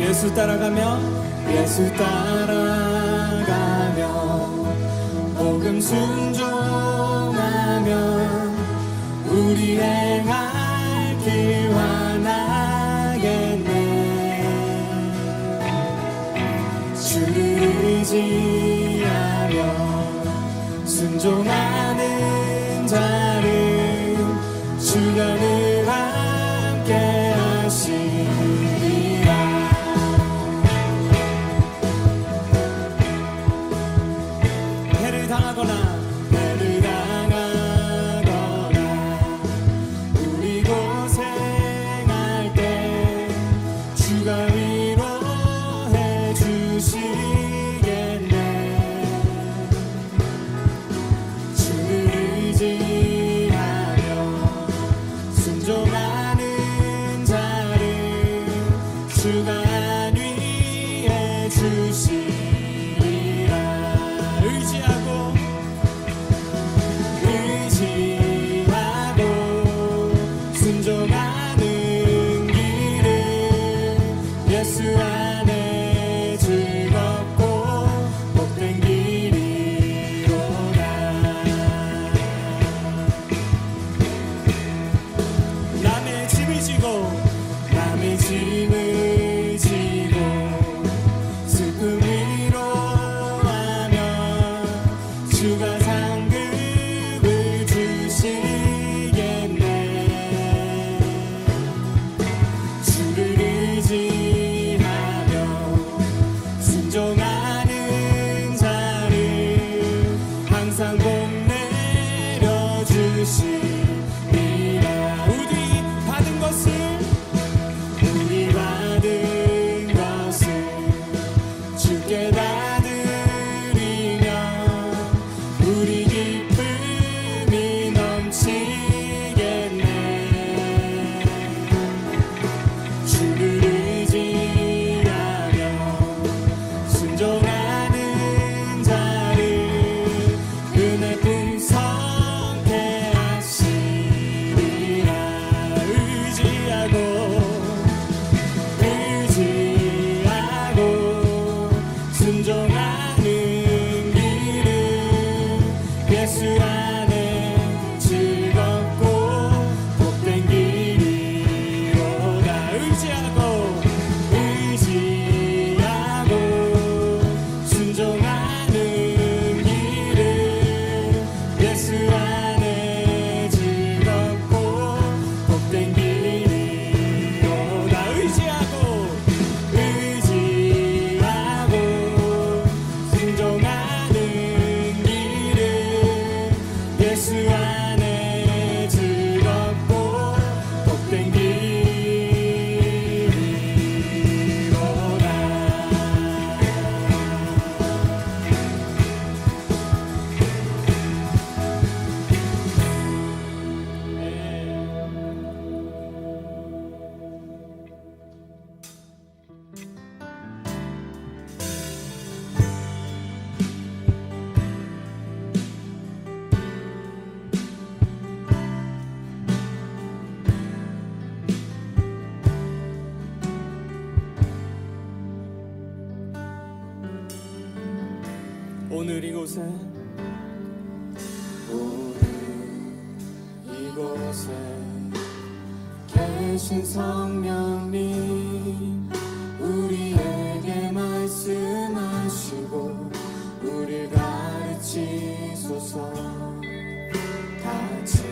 예수 따라가며 복음 순종하며 우리 행할 길 환하겠네. 주를 의지하며 순종하는 자를 주가 늘 함께 하시리라. 해를 당하거나 우리 고생할 때 주가 위로해 주시겠네. 주를 의지하며 순종하는 자를 주가 안위해 주시리라. 의지하고 순종하는 길은 예수 안에 즐겁고 복된 길이로다. 남의 짐을 지고 슬픔 위로하며 주가 상급을 주시겠네. 주를 의지하며 순종하는 자를 항상 복 내려 주시리라. 우리 받은 것을 주께 다 드리며 우리 기쁨이 넘치겠네. 주를 의지하며 순종하는 자를 은혜 풍성케 하시리라. 의지하고 순종하는 길은 예수 안에 즐겁고 복된 길이로다. 의지하고 순종하는 길은 예수 안에 즐겁고 복된 길이로다. 의지하고 순종하는 길은 예수 안에 즐겁고 복된 길이로다. 오늘 이곳에 계신 성령님 우리에게 말씀하시고 우릴 가르치소서. 같이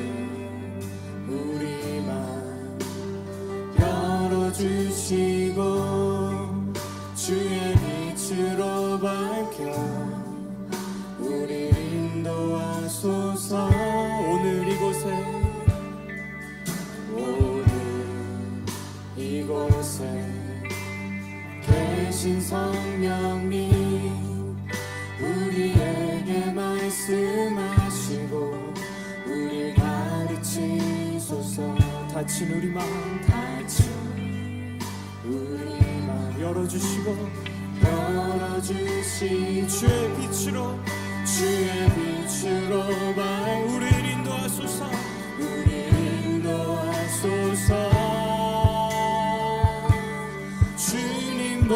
우리 맘 열어주시고 주의 빛으로 밝혀 우리 인도하소서. 오늘 이곳에 계신 성령님 우리에게 말씀하시고 우리 가르치소서. 다친 우리 마음 열어주시 주의 빛으로 우리를 인도하소서. 주님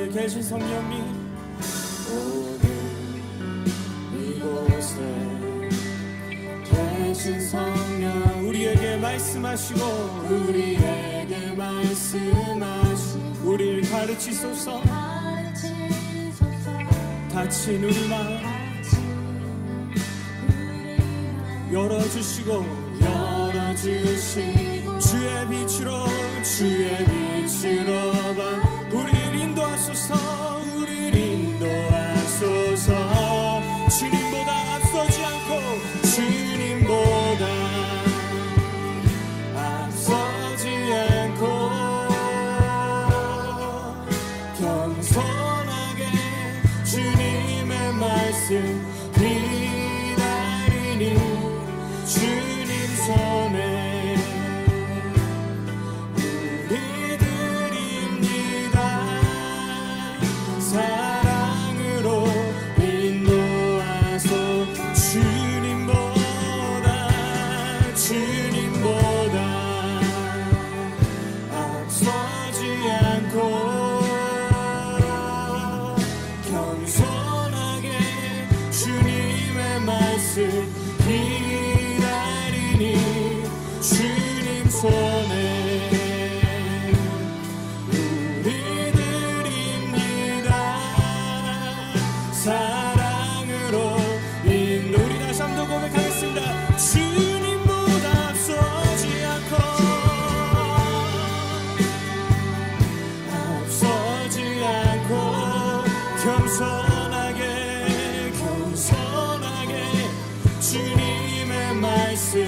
오늘 계신 성령님, 오늘 이곳에 계신 성령 우리에게 말씀하시고 우리에게 말씀하시고 우리를 가르치소서. 닫힌 우리 마음 열어주시고 주의 빛으로 우리를 인도하소서. 우리를 인도하소서. 주님보다 앞서지 않고 주님보다 앞서지 않고 겸손하게 주님의 말씀 기다리니 주님 손에 우리들입니다. 사랑으로 인도하소. 주님보다 앞서지 않고 겸손하게 주님의 말씀 기다리니 주님 손에 우리들입니다. 사랑으로 인도. 우리 다시 한번 고백하겠습니다. 주님보다 앞서지 않고 겸손하게 주님의 말씀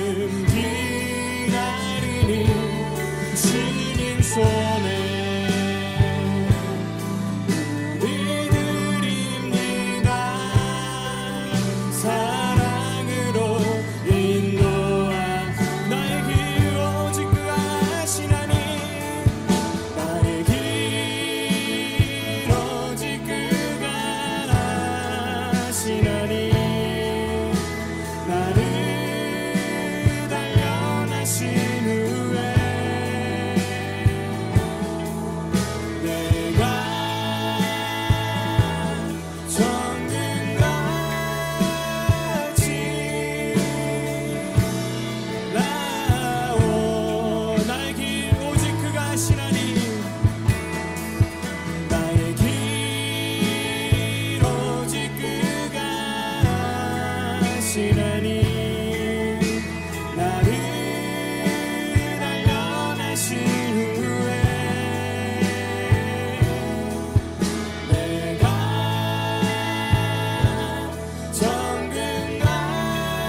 기다리니 주님 손에 우리들입니다. 사랑으로 인도하. 나의 길 오직 그가 아시나니 나의 길 오직 그가 아시나니 나를 단련하신 후에 내가 정금같이 나오. 나의 길 오직 그가 아시나니 나의 길 오직 그가 아시나니 나를 단련하신 후에 내가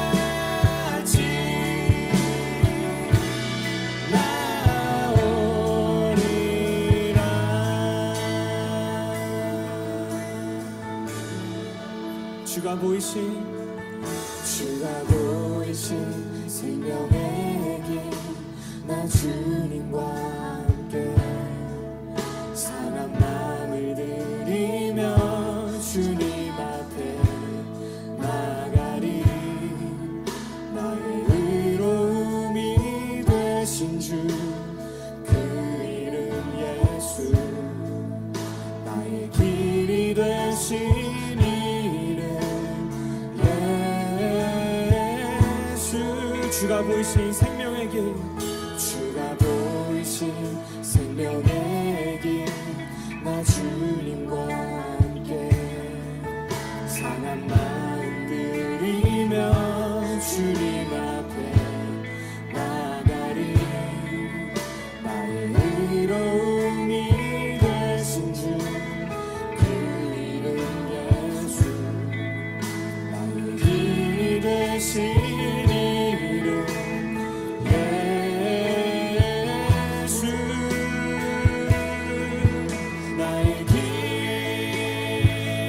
정금같이 나오리라. 주가 보이신 생명의 길 나 주님과 함께 상한 마음을 들이며 주님 앞에 나가리. 나의 의로움이 되신 주 그 이름 예수. 나의 길이 되신 이름 예수. 주가 보이신 생명의 길, 주가 보이신 생명의 길 나 주님과 함께 상한 마음 들이며 주님 앞에 나가리. 나의 의로움이 되신 주 그 이름 예수. 나의 길이 되신 이름 예수. 나의 길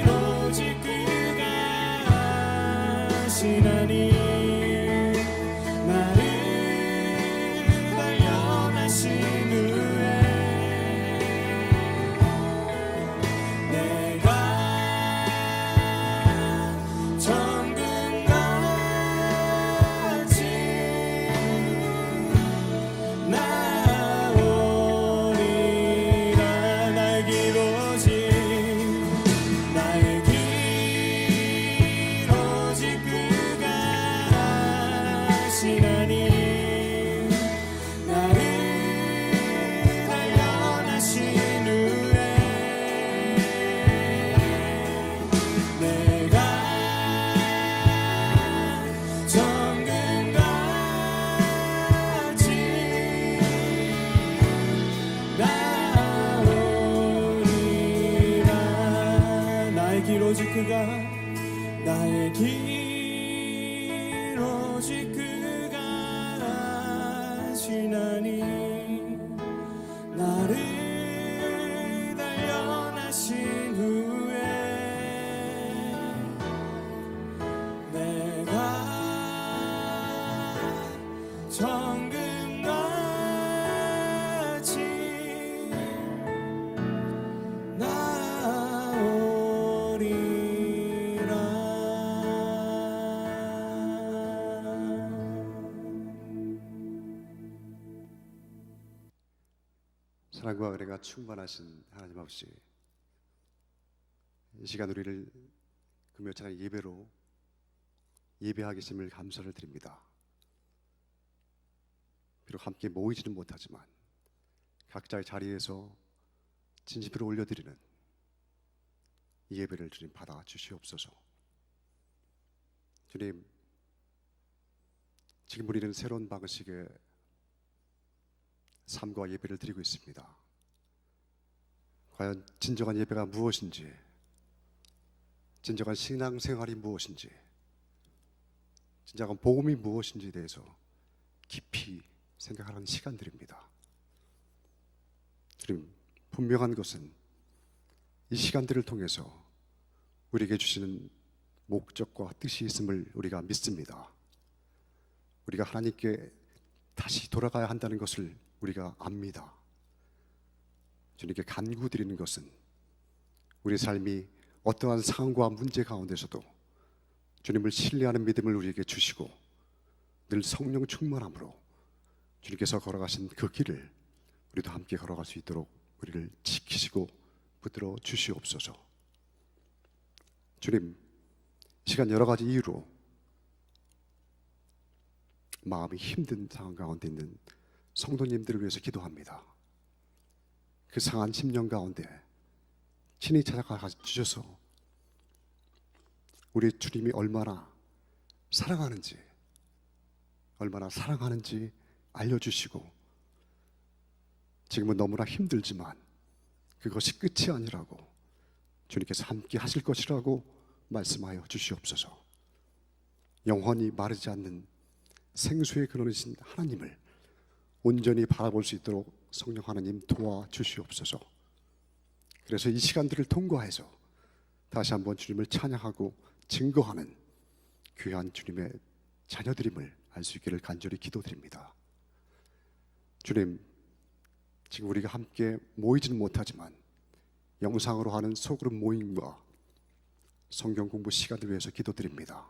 오직 그가 아시나니 나를 단련하신 후에 내가 정금같이 나오리라. 나의 길 오직 하시나니 나를 단련하신 후에 내가 정금같이 나오리라. 나의 길 오직 그가 나의 길 오직 그가 하시나니 나를 단련하신 후에 내가 정금같이 사랑과 은혜가 충만하신 하나님 아버지, 이 시간 우리를 금요 찬양 예배로 예배하게 하심을 감사를 드립니다. 비록 함께 모이지는 못하지만 각자의 자리에서 진심으로 올려드리는 이 예배를 주님 받아 주시옵소서. 주님, 지금 우리는 새로운 방식의 삶과 예배를 드리고 있습니다. 과연 진정한 예배가 무엇인지, 진정한 신앙생활이 무엇인지, 진정한 복음이 무엇인지에 대해서 깊이 생각하는 시간들입니다. 주님, 분명한 것은 이 시간들을 통해서 우리에게 주시는 목적과 뜻이 있음을 우리가 믿습니다. 우리가 하나님께 다시 돌아가야 한다는 것을 우리가 압니다. 주님께 간구드리는 것은 우리 삶이 어떠한 상황과 문제 가운데서도 주님을 신뢰하는 믿음을 우리에게 주시고 늘 성령 충만함으로 주님께서 걸어가신 그 길을 우리도 함께 걸어갈 수 있도록 우리를 지키시고 붙들어 주시옵소서. 주님, 시간 여러 가지 이유로 마음이 힘든 상황 가운데 있는 성도님들을 위해서 기도합니다. 그 상한 심령 가운데 친히 찾아가 주셔서 우리 주님이 얼마나 사랑하는지 알려주시고, 지금은 너무나 힘들지만 그것이 끝이 아니라고 주님께서 함께 하실 것이라고 말씀하여 주시옵소서. 영원히 마르지 않는 생수의 근원이신 하나님을 온전히 바라볼 수 있도록 성령 하나님 도와주시옵소서. 그래서 이 시간들을 통과해서 다시 한번 주님을 찬양하고 증거하는 귀한 주님의 자녀들임을 알 수 있기를 간절히 기도드립니다. 주님, 지금 우리가 함께 모이지는 못하지만 영상으로 하는 소그룹 모임과 성경 공부 시간을 위해서 기도드립니다.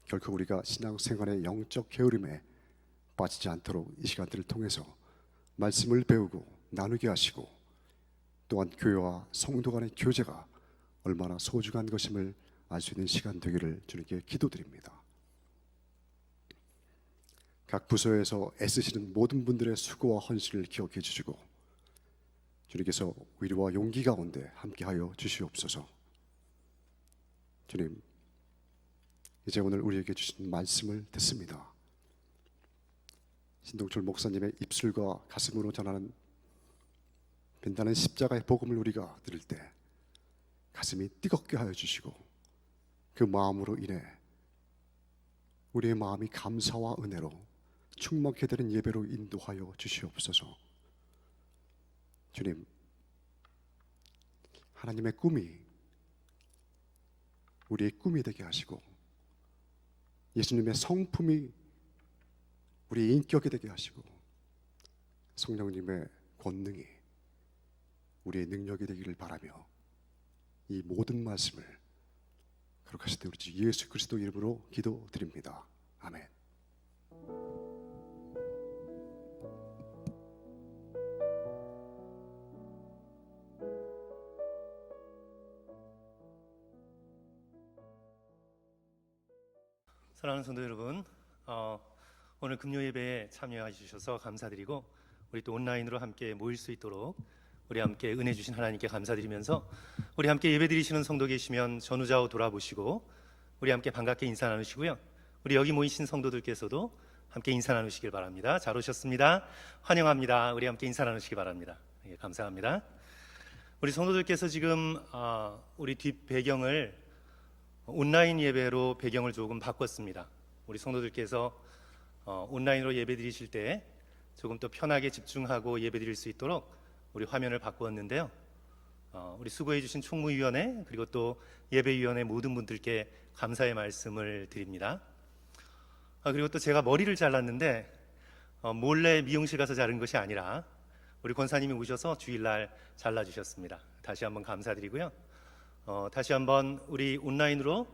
결코 우리가 신앙생활의 영적 게으름에 빠지지 않도록 이 시간들을 통해서 말씀을 배우고 나누게 하시고, 또한 교회와 성도 간의 교제가 얼마나 소중한 것임을 알 수 있는 시간 되기를 주님께 기도드립니다. 각 부서에서 애쓰시는 모든 분들의 수고와 헌신을 기억해 주시고 주님께서 위로와 용기 가운데 함께하여 주시옵소서. 주님, 이제 오늘 우리에게 주신 말씀을 듣습니다. 신동철 목사님의 입술과 가슴으로 전하는 빛나는 십자가의 복음을 우리가 들을 때 가슴이 뜨겁게 하여 주시고, 그 마음으로 인해 우리의 마음이 감사와 은혜로 충만케 되는 예배로 인도하여 주시옵소서. 주님, 하나님의 꿈이 우리의 꿈이 되게 하시고, 예수님의 성품이 우리의 인격이 되게 하시고, 성령님의 권능이 우리의 능력이 되기를 바라며 이 모든 말씀을 거룩하실 때 우리 주 예수 그리스도 이름으로 기도드립니다. 아멘. 사랑하는 성도 여러분, 오늘 금요 예배에 참여해 주셔서 감사드리고, 우리 또 온라인으로 함께 모일 수 있도록 우리 함께 은혜 주신 하나님께 감사드리면서, 우리 함께 예배 드리시는 성도 계시면 전후좌우 돌아보시고 우리 함께 반갑게 인사 나누시고요. 우리 여기 모이신 성도들께서도 함께 인사 나누시길 바랍니다. 잘 오셨습니다. 환영합니다. 우리 함께 인사 나누시기 바랍니다. 예, 감사합니다. 우리 성도들께서 지금 우리 뒷 배경을 온라인 예배로 배경을 조금 바꿨습니다. 우리 성도들께서 온라인으로 예배 드리실 때 조금 더 편하게 집중하고 예배 드릴 수 있도록 우리 화면을 바꾸었는데요. 우리 수고해 주신 총무위원회 그리고 또 예배위원회 모든 분들께 감사의 말씀을 드립니다. 그리고 또 제가 머리를 잘랐는데 몰래 미용실 가서 자른 것이 아니라 우리 권사님이 오셔서 주일날 잘라주셨습니다. 다시 한번 감사드리고요. 다시 한번 우리 온라인으로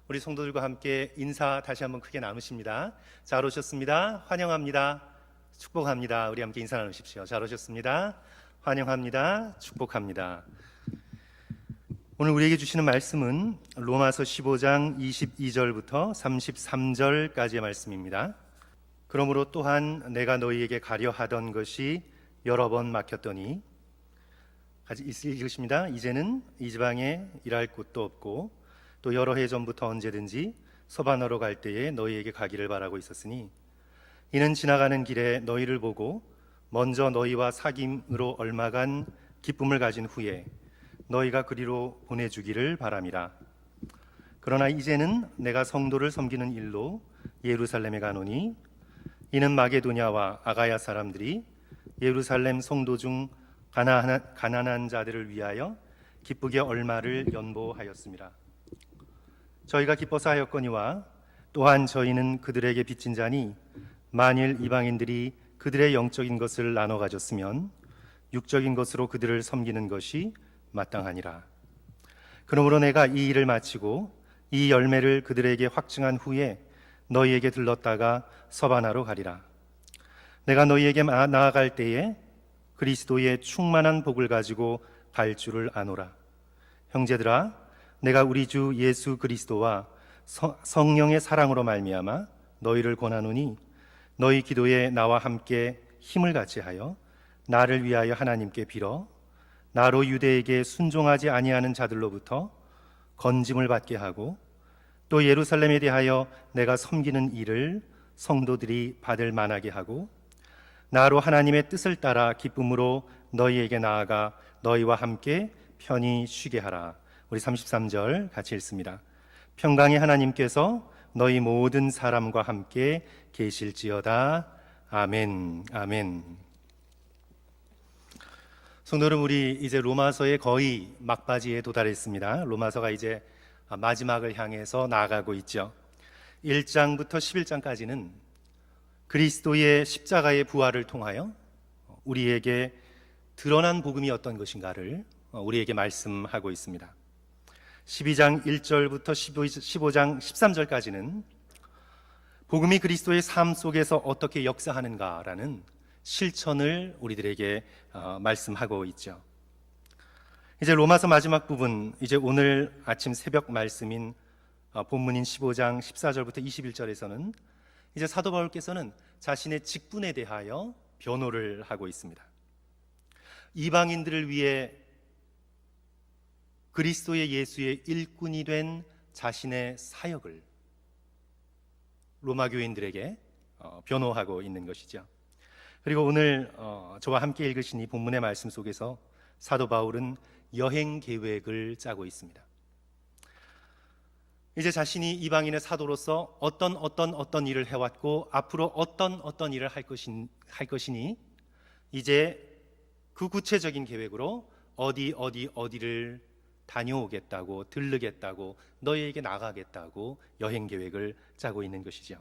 우리 성도들과 함께 인사 다시 한번 크게 나누십니다. 잘 오셨습니다. 환영합니다. 축복합니다. 우리 함께 인사 나누십시오. 잘 오셨습니다. 환영합니다. 축복합니다. 오늘 우리에게 주시는 말씀은 로마서 15장 22절부터 33절까지의 말씀입니다. 그러므로 또한 내가 너희에게 가려 하던 것이 여러 번 막혔더니, 같이 읽으십니다. 이제는 이 지방에 일할 곳도 없고 또 여러 해 전부터 언제든지 서바나로 갈 때에 너희에게 가기를 바라고 있었으니, 이는 지나가는 길에 너희를 보고 먼저 너희와 사귐으로 얼마간 기쁨을 가진 후에 너희가 그리로 보내주기를 바람이라. 그러나 이제는 내가 성도를 섬기는 일로 예루살렘에 가노니, 이는 마게도냐와 아가야 사람들이 예루살렘 성도 중 가난한 자들을 위하여 기쁘게 얼마를 연보하였습니다. 저희가 기뻐서 하였거니와 또한 저희는 그들에게 빚진 자니, 만일 이방인들이 그들의 영적인 것을 나눠 가졌으면 육적인 것으로 그들을 섬기는 것이 마땅하니라. 그러므로 내가 이 일을 마치고 이 열매를 그들에게 확증한 후에 너희에게 들렀다가 서바나로 가리라. 내가 너희에게 나아갈 때에 그리스도의 충만한 복을 가지고 갈 줄을 아노라. 형제들아, 내가 우리 주 예수 그리스도와 성령의 사랑으로 말미암아 너희를 권하노니, 너희 기도에 나와 함께 힘을 같이 하여 나를 위하여 하나님께 빌어 나로 유대에게 순종하지 아니하는 자들로부터 건짐을 받게 하고, 또 예루살렘에 대하여 내가 섬기는 일을 성도들이 받을 만하게 하고, 나로 하나님의 뜻을 따라 기쁨으로 너희에게 나아가 너희와 함께 편히 쉬게 하라. 우리 33절 같이 읽습니다. 평강의 하나님께서 너희 모든 사람과 함께 계실지어다. 아멘. 아멘. 성도 여러분, 우리 이제 로마서의 거의 막바지에 도달했습니다. 로마서가 이제 마지막을 향해서 나아가고 있죠. 1장부터 11장까지는 그리스도의 십자가의 부활을 통하여 우리에게 드러난 복음이 어떤 것인가를 우리에게 말씀하고 있습니다. 12장 1절부터 15장 13절까지는 복음이 그리스도의 삶 속에서 어떻게 역사하는가라는 실천을 우리들에게 말씀하고 있죠. 이제 로마서 마지막 부분, 이제 오늘 아침 새벽 말씀인 본문인 15장 14절부터 21절에서는 이제 사도 바울께서는 자신의 직분에 대하여 변호를 하고 있습니다. 이방인들을 위해 그리스도의 예수의 일꾼이 된 자신의 사역을 로마 교인들에게 변호하고 있는 것이죠. 그리고 오늘 저와 함께 읽으신 이 본문의 말씀 속에서 사도 바울은 여행 계획을 짜고 있습니다. 이제 자신이 이방인의 사도로서 어떤 일을 해왔고 앞으로 어떤 일을 할 것이니 이제 그 구체적인 계획으로 어디를 다녀오겠다고, 들르겠다고, 너희에게 나가겠다고 여행 계획을 짜고 있는 것이죠.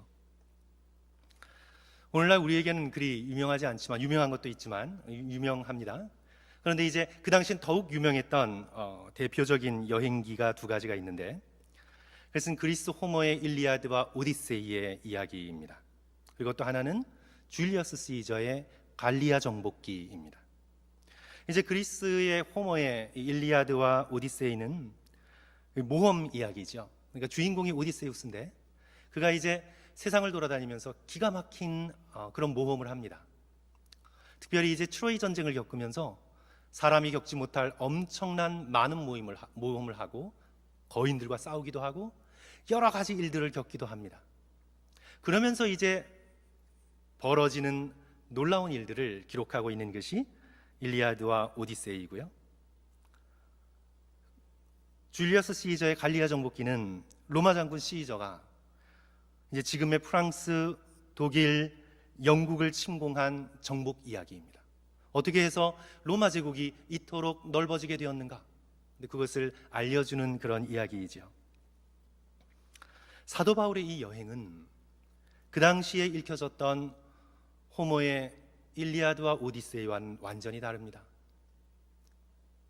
오늘날 우리에게는 그리 유명하지 않지만, 유명한 것도 있지만 유명합니다. 그런데 이제 그 당시엔 더욱 유명했던 대표적인 여행기가 두 가지가 있는데, 그것은 그리스 호머의 일리아드와 오디세이의 이야기입니다. 그리고 또 하나는 줄리어스 시저의 갈리아 정복기입니다. 이제 그리스의 호머의 일리아드와 오디세이는 모험 이야기죠. 그러니까 주인공이 오디세우스인데 그가 이제 세상을 돌아다니면서 기가 막힌 그런 모험을 합니다. 특별히 이제 트로이 전쟁을 겪으면서 사람이 겪지 못할 엄청난 많은 모험을 하고 거인들과 싸우기도 하고 여러 가지 일들을 겪기도 합니다. 그러면서 이제 벌어지는 놀라운 일들을 기록하고 있는 것이 일리아드와 오디세이이고요. 줄리어스 시저의 갈리아 정복기는 로마 장군 시저가 이제 지금의 프랑스, 독일, 영국을 침공한 정복 이야기입니다. 어떻게 해서 로마 제국이 이토록 넓어지게 되었는가? 그것을 알려주는 그런 이야기이죠. 사도 바울의 이 여행은 그 당시에 읽혀졌던 호모의 일리아드와 오디세이와는 완전히 다릅니다.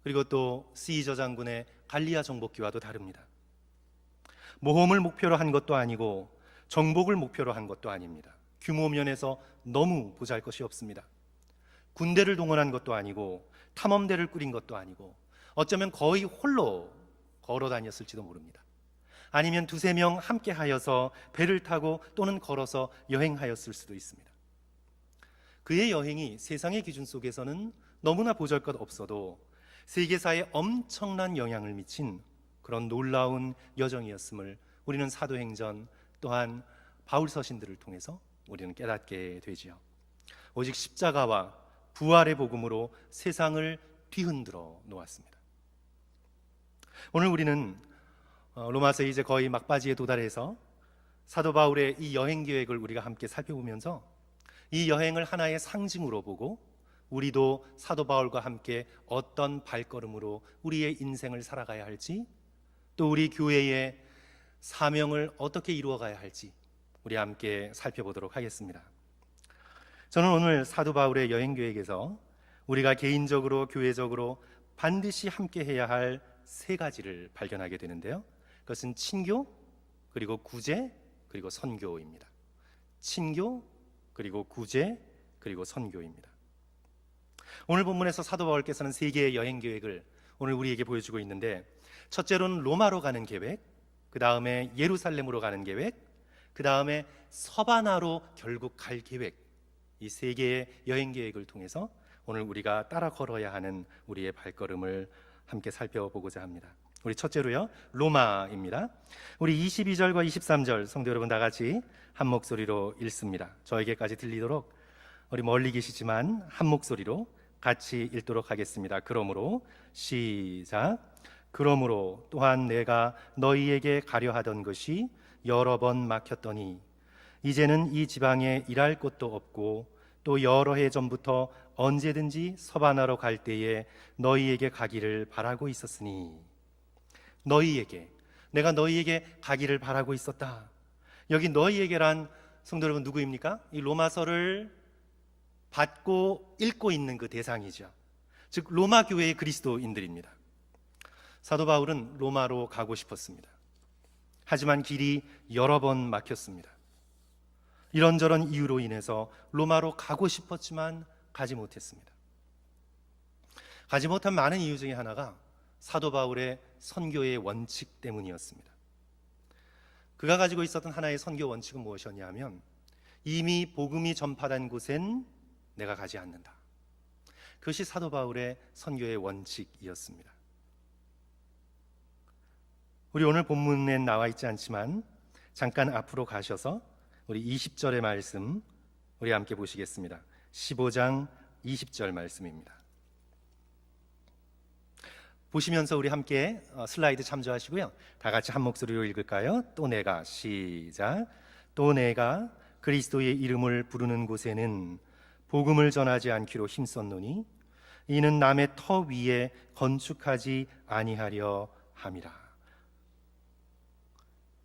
그리고 또 시저 장군의 갈리아 정복기와도 다릅니다. 모험을 목표로 한 것도 아니고 정복을 목표로 한 것도 아닙니다. 규모 면에서 너무 보잘것이 없습니다. 군대를 동원한 것도 아니고 탐험대를 꾸린 것도 아니고 어쩌면 거의 홀로 걸어 다녔을지도 모릅니다. 아니면 두세 명 함께 하여서 배를 타고 또는 걸어서 여행하였을 수도 있습니다. 그의 여행이 세상의 기준 속에서는 너무나 보잘것 없어도 세계사에 엄청난 영향을 미친 그런 놀라운 여정이었음을 우리는 사도행전 또한 바울 서신들을 통해서 우리는 깨닫게 되지요. 오직 십자가와 부활의 복음으로 세상을 뒤흔들어 놓았습니다. 오늘 우리는 로마서 이제 거의 막바지에 도달해서 사도 바울의 이 여행 계획을 우리가 함께 살펴보면서 이 여행을 하나의 상징으로 보고 우리도 사도 바울과 함께 어떤 발걸음으로 우리의 인생을 살아가야 할지, 또 우리 교회의 사명을 어떻게 이루어가야 할지 우리 함께 살펴보도록 하겠습니다. 저는 오늘 사도 바울의 여행 계획에서 우리가 개인적으로 교회적으로 반드시 함께 해야 할 세 가지를 발견하게 되는데요. 그것은 친교, 그리고 구제, 그리고 선교입니다. 친교, 그리고 구제, 그리고 선교입니다. 오늘 본문에서 사도 바울께서는 세 개의 여행 계획을 오늘 우리에게 보여주고 있는데, 첫째로는 로마로 가는 계획, 그 다음에 예루살렘으로 가는 계획, 그 다음에 서바나로 결국 갈 계획, 이 세 개의 여행 계획을 통해서 오늘 우리가 따라 걸어야 하는 우리의 발걸음을 함께 살펴보고자 합니다. 우리 첫째로요, 로마입니다. 우리 22절과 23절 성도 여러분 다 같이 한 목소리로 읽습니다. 저에게까지 들리도록 우리 멀리 계시지만 한 목소리로 같이 읽도록 하겠습니다. 그러므로 시작. 그러므로 또한 내가 너희에게 가려 하던 것이 여러 번 막혔더니 이제는 이 지방에 일할 곳도 없고 또 여러 해 전부터 언제든지 서바나로 갈 때에 너희에게 가기를 바라고 있었으니. 너희에게, 내가 너희에게 가기를 바라고 있었다. 여기 너희에게란 성도 여러분 누구입니까? 이 로마서를 받고 읽고 있는 그 대상이죠. 즉 로마 교회의 그리스도인들입니다. 사도 바울은 로마로 가고 싶었습니다. 하지만 길이 여러 번 막혔습니다. 이런저런 이유로 인해서 로마로 가고 싶었지만 가지 못했습니다. 가지 못한 많은 이유 중에 하나가 사도 바울의 선교의 원칙 때문이었습니다. 그가 가지고 있었던 하나의 선교 원칙은 무엇이었냐면, 이미 복음이 전파된 곳엔 내가 가지 않는다. 그것이 사도 바울의 선교의 원칙이었습니다. 우리 오늘 본문엔 나와 있지 않지만 잠깐 앞으로 가셔서 우리 20절의 말씀 우리 함께 보시겠습니다. 15장 20절 말씀입니다. 보시면서 우리 함께 슬라이드 참조하시고요. 다 같이 한 목소리로 읽을까요? 또 내가, 시작. 또 내가 그리스도의 이름을 부르는 곳에는 복음을 전하지 않기로 힘썼노니 이는 남의 터 위에 건축하지 아니하려 함이라.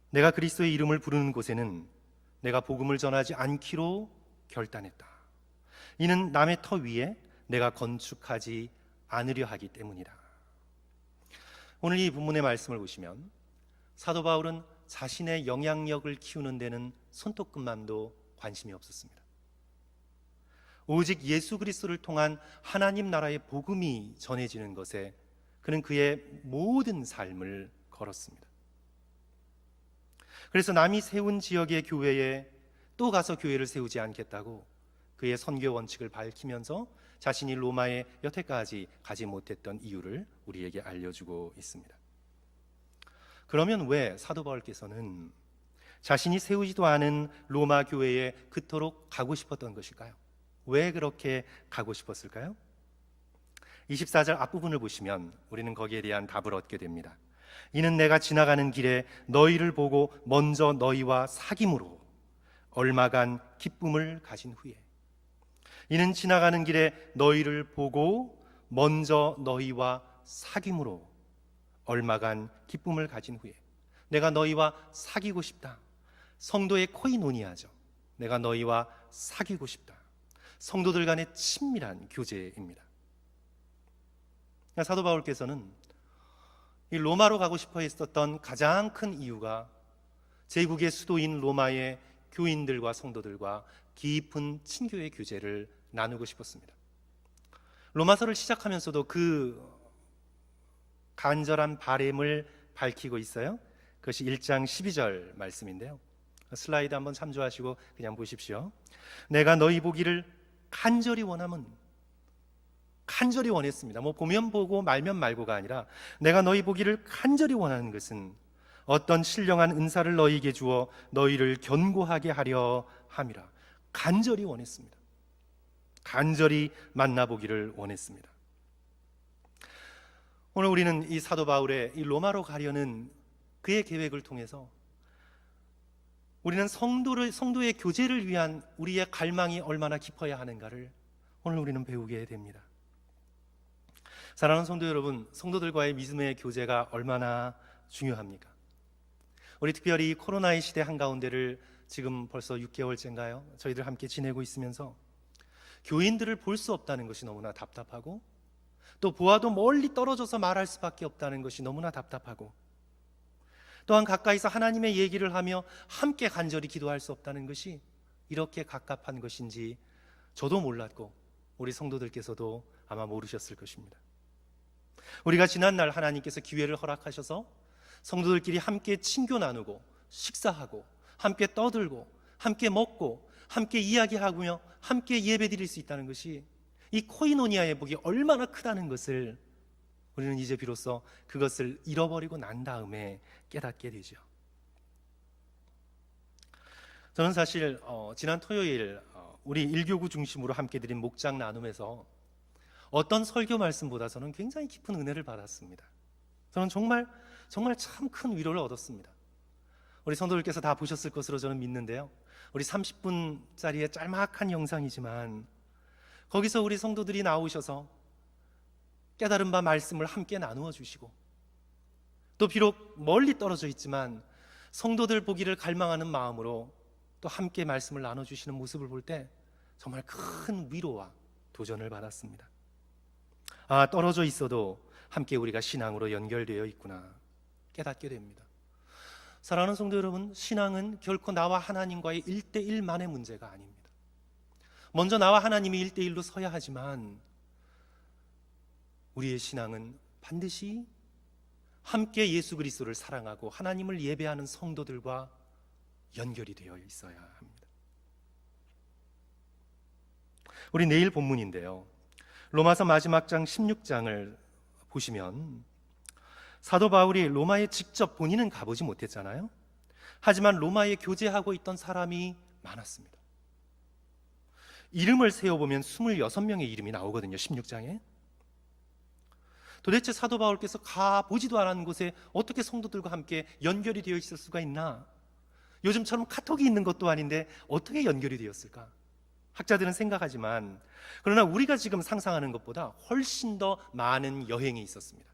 내가 그리스도의 이름을 부르는 곳에는 내가 복음을 전하지 않기로 결단했다. 이는 남의 터 위에 내가 건축하지 않으려 하기 때문이다. 오늘 이 본문의 말씀을 보시면 사도 바울은 자신의 영향력을 키우는 데는 손톱끝만도 관심이 없었습니다. 오직 예수 그리스도를 통한 하나님 나라의 복음이 전해지는 것에 그는 그의 모든 삶을 걸었습니다. 그래서 남이 세운 지역의 교회에 또 가서 교회를 세우지 않겠다고 그의 선교 원칙을 밝히면서 자신이 로마에 여태까지 가지 못했던 이유를 우리에게 알려주고 있습니다. 그러면 왜 사도 바울께서는 자신이 세우지도 않은 로마 교회에 그토록 가고 싶었던 것일까요? 왜 그렇게 가고 싶었을까요? 24절 앞부분을 보시면 우리는 거기에 대한 답을 얻게 됩니다. 이는 내가 지나가는 길에 너희를 보고 먼저 너희와 사귐으로 얼마간 기쁨을 가진 후에, 이는 지나가는 길에 너희를 보고 먼저 너희와 사귐으로 얼마간 기쁨을 가진 후에, 내가 너희와 사귀고 싶다. 성도의 코이노니아죠. 내가 너희와 사귀고 싶다. 성도들 간의 친밀한 교제입니다. 사도 바울께서는 이 로마로 가고 싶어 했었던 가장 큰 이유가 제국의 수도인 로마의 교인들과 성도들과 깊은 친교의 교제를 나누고 싶었습니다. 로마서를 시작하면서도 그 간절한 바램을 밝히고 있어요. 그것이 1장 12절 말씀인데요. 슬라이드 한번 참조하시고 그냥 보십시오. 내가 너희 보기를 간절히 원함은, 간절히 원했습니다. 뭐 보면 보고 말면 말고가 아니라 내가 너희 보기를 간절히 원하는 것은 어떤 신령한 은사를 너희에게 주어 너희를 견고하게 하려 함이라. 간절히 원했습니다. 간절히 만나보기를 원했습니다. 오늘 우리는 이 사도 바울의 이 로마로 가려는 그의 계획을 통해서 우리는 성도의 교제를 위한 우리의 갈망이 얼마나 깊어야 하는가를 오늘 우리는 배우게 됩니다. 사랑하는 성도 여러분, 성도들과의 믿음의 교제가 얼마나 중요합니까? 우리 특별히 코로나의 시대 한가운데를 지금 벌써 6개월째인가요? 저희들 함께 지내고 있으면서 교인들을 볼 수 없다는 것이 너무나 답답하고, 또 보아도 멀리 떨어져서 말할 수밖에 없다는 것이 너무나 답답하고, 또한 가까이서 하나님의 얘기를 하며 함께 간절히 기도할 수 없다는 것이 이렇게 갑갑한 것인지 저도 몰랐고 우리 성도들께서도 아마 모르셨을 것입니다. 우리가 지난날 하나님께서 기회를 허락하셔서 성도들끼리 함께 친교 나누고 식사하고 함께 떠들고 함께 먹고 함께 이야기하며 함께 예배드릴 수 있다는 것이 이 코이노니아의 복이 얼마나 크다는 것을 우리는 이제 비로소 그것을 잃어버리고 난 다음에 깨닫게 되죠. 저는 사실 지난 토요일 우리 일교구 중심으로 함께 드린 목장 나눔에서 어떤 설교 말씀보다 저는 굉장히 깊은 은혜를 받았습니다. 저는 정말 참 큰 위로를 얻었습니다. 우리 성도들께서 다 보셨을 것으로 저는 믿는데요. 우리 30분짜리의 짤막한 영상이지만 거기서 우리 성도들이 나오셔서 깨달은 바 말씀을 함께 나누어 주시고, 또 비록 멀리 떨어져 있지만 성도들 보기를 갈망하는 마음으로 또 함께 말씀을 나눠주시는 모습을 볼 때 정말 큰 위로와 도전을 받았습니다. 아, 떨어져 있어도 함께 우리가 신앙으로 연결되어 있구나 깨닫게 됩니다. 사랑하는 성도 여러분, 신앙은 결코 나와 하나님과의 1대1만의 문제가 아닙니다. 먼저 나와 하나님이 1대1로 서야 하지만 우리의 신앙은 반드시 함께 예수 그리스도를 사랑하고 하나님을 예배하는 성도들과 연결이 되어 있어야 합니다. 우리 내일 본문인데요, 로마서 마지막 장 16장을 보시면 사도 바울이 로마에 직접 본인은 가보지 못했잖아요. 하지만 로마에 교제하고 있던 사람이 많았습니다. 이름을 세어보면 26명의 이름이 나오거든요. 16장에. 도대체 사도 바울께서 가보지도 않은 곳에 어떻게 성도들과 함께 연결이 되어 있을 수가 있나? 요즘처럼 카톡이 있는 것도 아닌데 어떻게 연결이 되었을까? 학자들은 생각하지만, 그러나 우리가 지금 상상하는 것보다 훨씬 더 많은 여행이 있었습니다.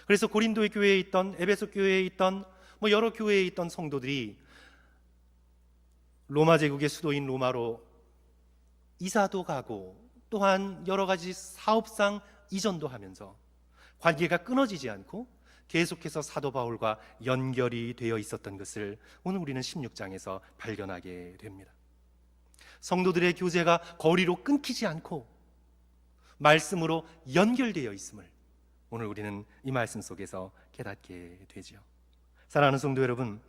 그래서 고린도의 교회에 있던, 에베소 교회에 있던, 여러 교회에 있던 성도들이 로마 제국의 수도인 로마로 이사도 가고, 또한 여러 가지 사업상 이전도 하면서 관계가 끊어지지 않고 계속해서 사도 바울과 연결이 되어 있었던 것을 오늘 우리는 16장에서 발견하게 됩니다. 성도들의 교제가 거리로 끊기지 않고 말씀으로 연결되어 있음을 오늘 우리는 이 말씀 속에서 깨닫게 되죠. 사랑하는 성도 여러분,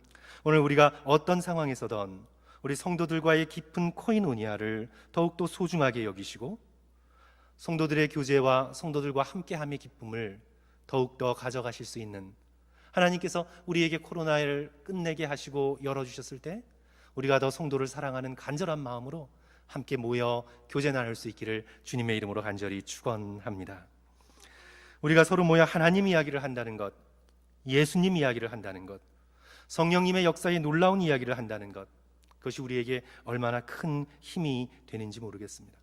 오늘 우리가 어떤 상황에서든 우리 성도들과의 깊은 코이노니아를 더욱더 소중하게 여기시고 성도들의 교제와 성도들과 함께함의 기쁨을 더욱더 가져가실 수 있는, 하나님께서 우리에게 코로나를 끝내게 하시고 열어주셨을 때 우리가 더 성도를 사랑하는 간절한 마음으로 함께 모여 교제 나눌 수 있기를 주님의 이름으로 간절히 축원합니다. 우리가 서로 모여 하나님 이야기를 한다는 것, 예수님 이야기를 한다는 것, 성령님의 역사의 놀라운 이야기를 한다는 것, 그것이 우리에게 얼마나 큰 힘이 되는지 모르겠습니다.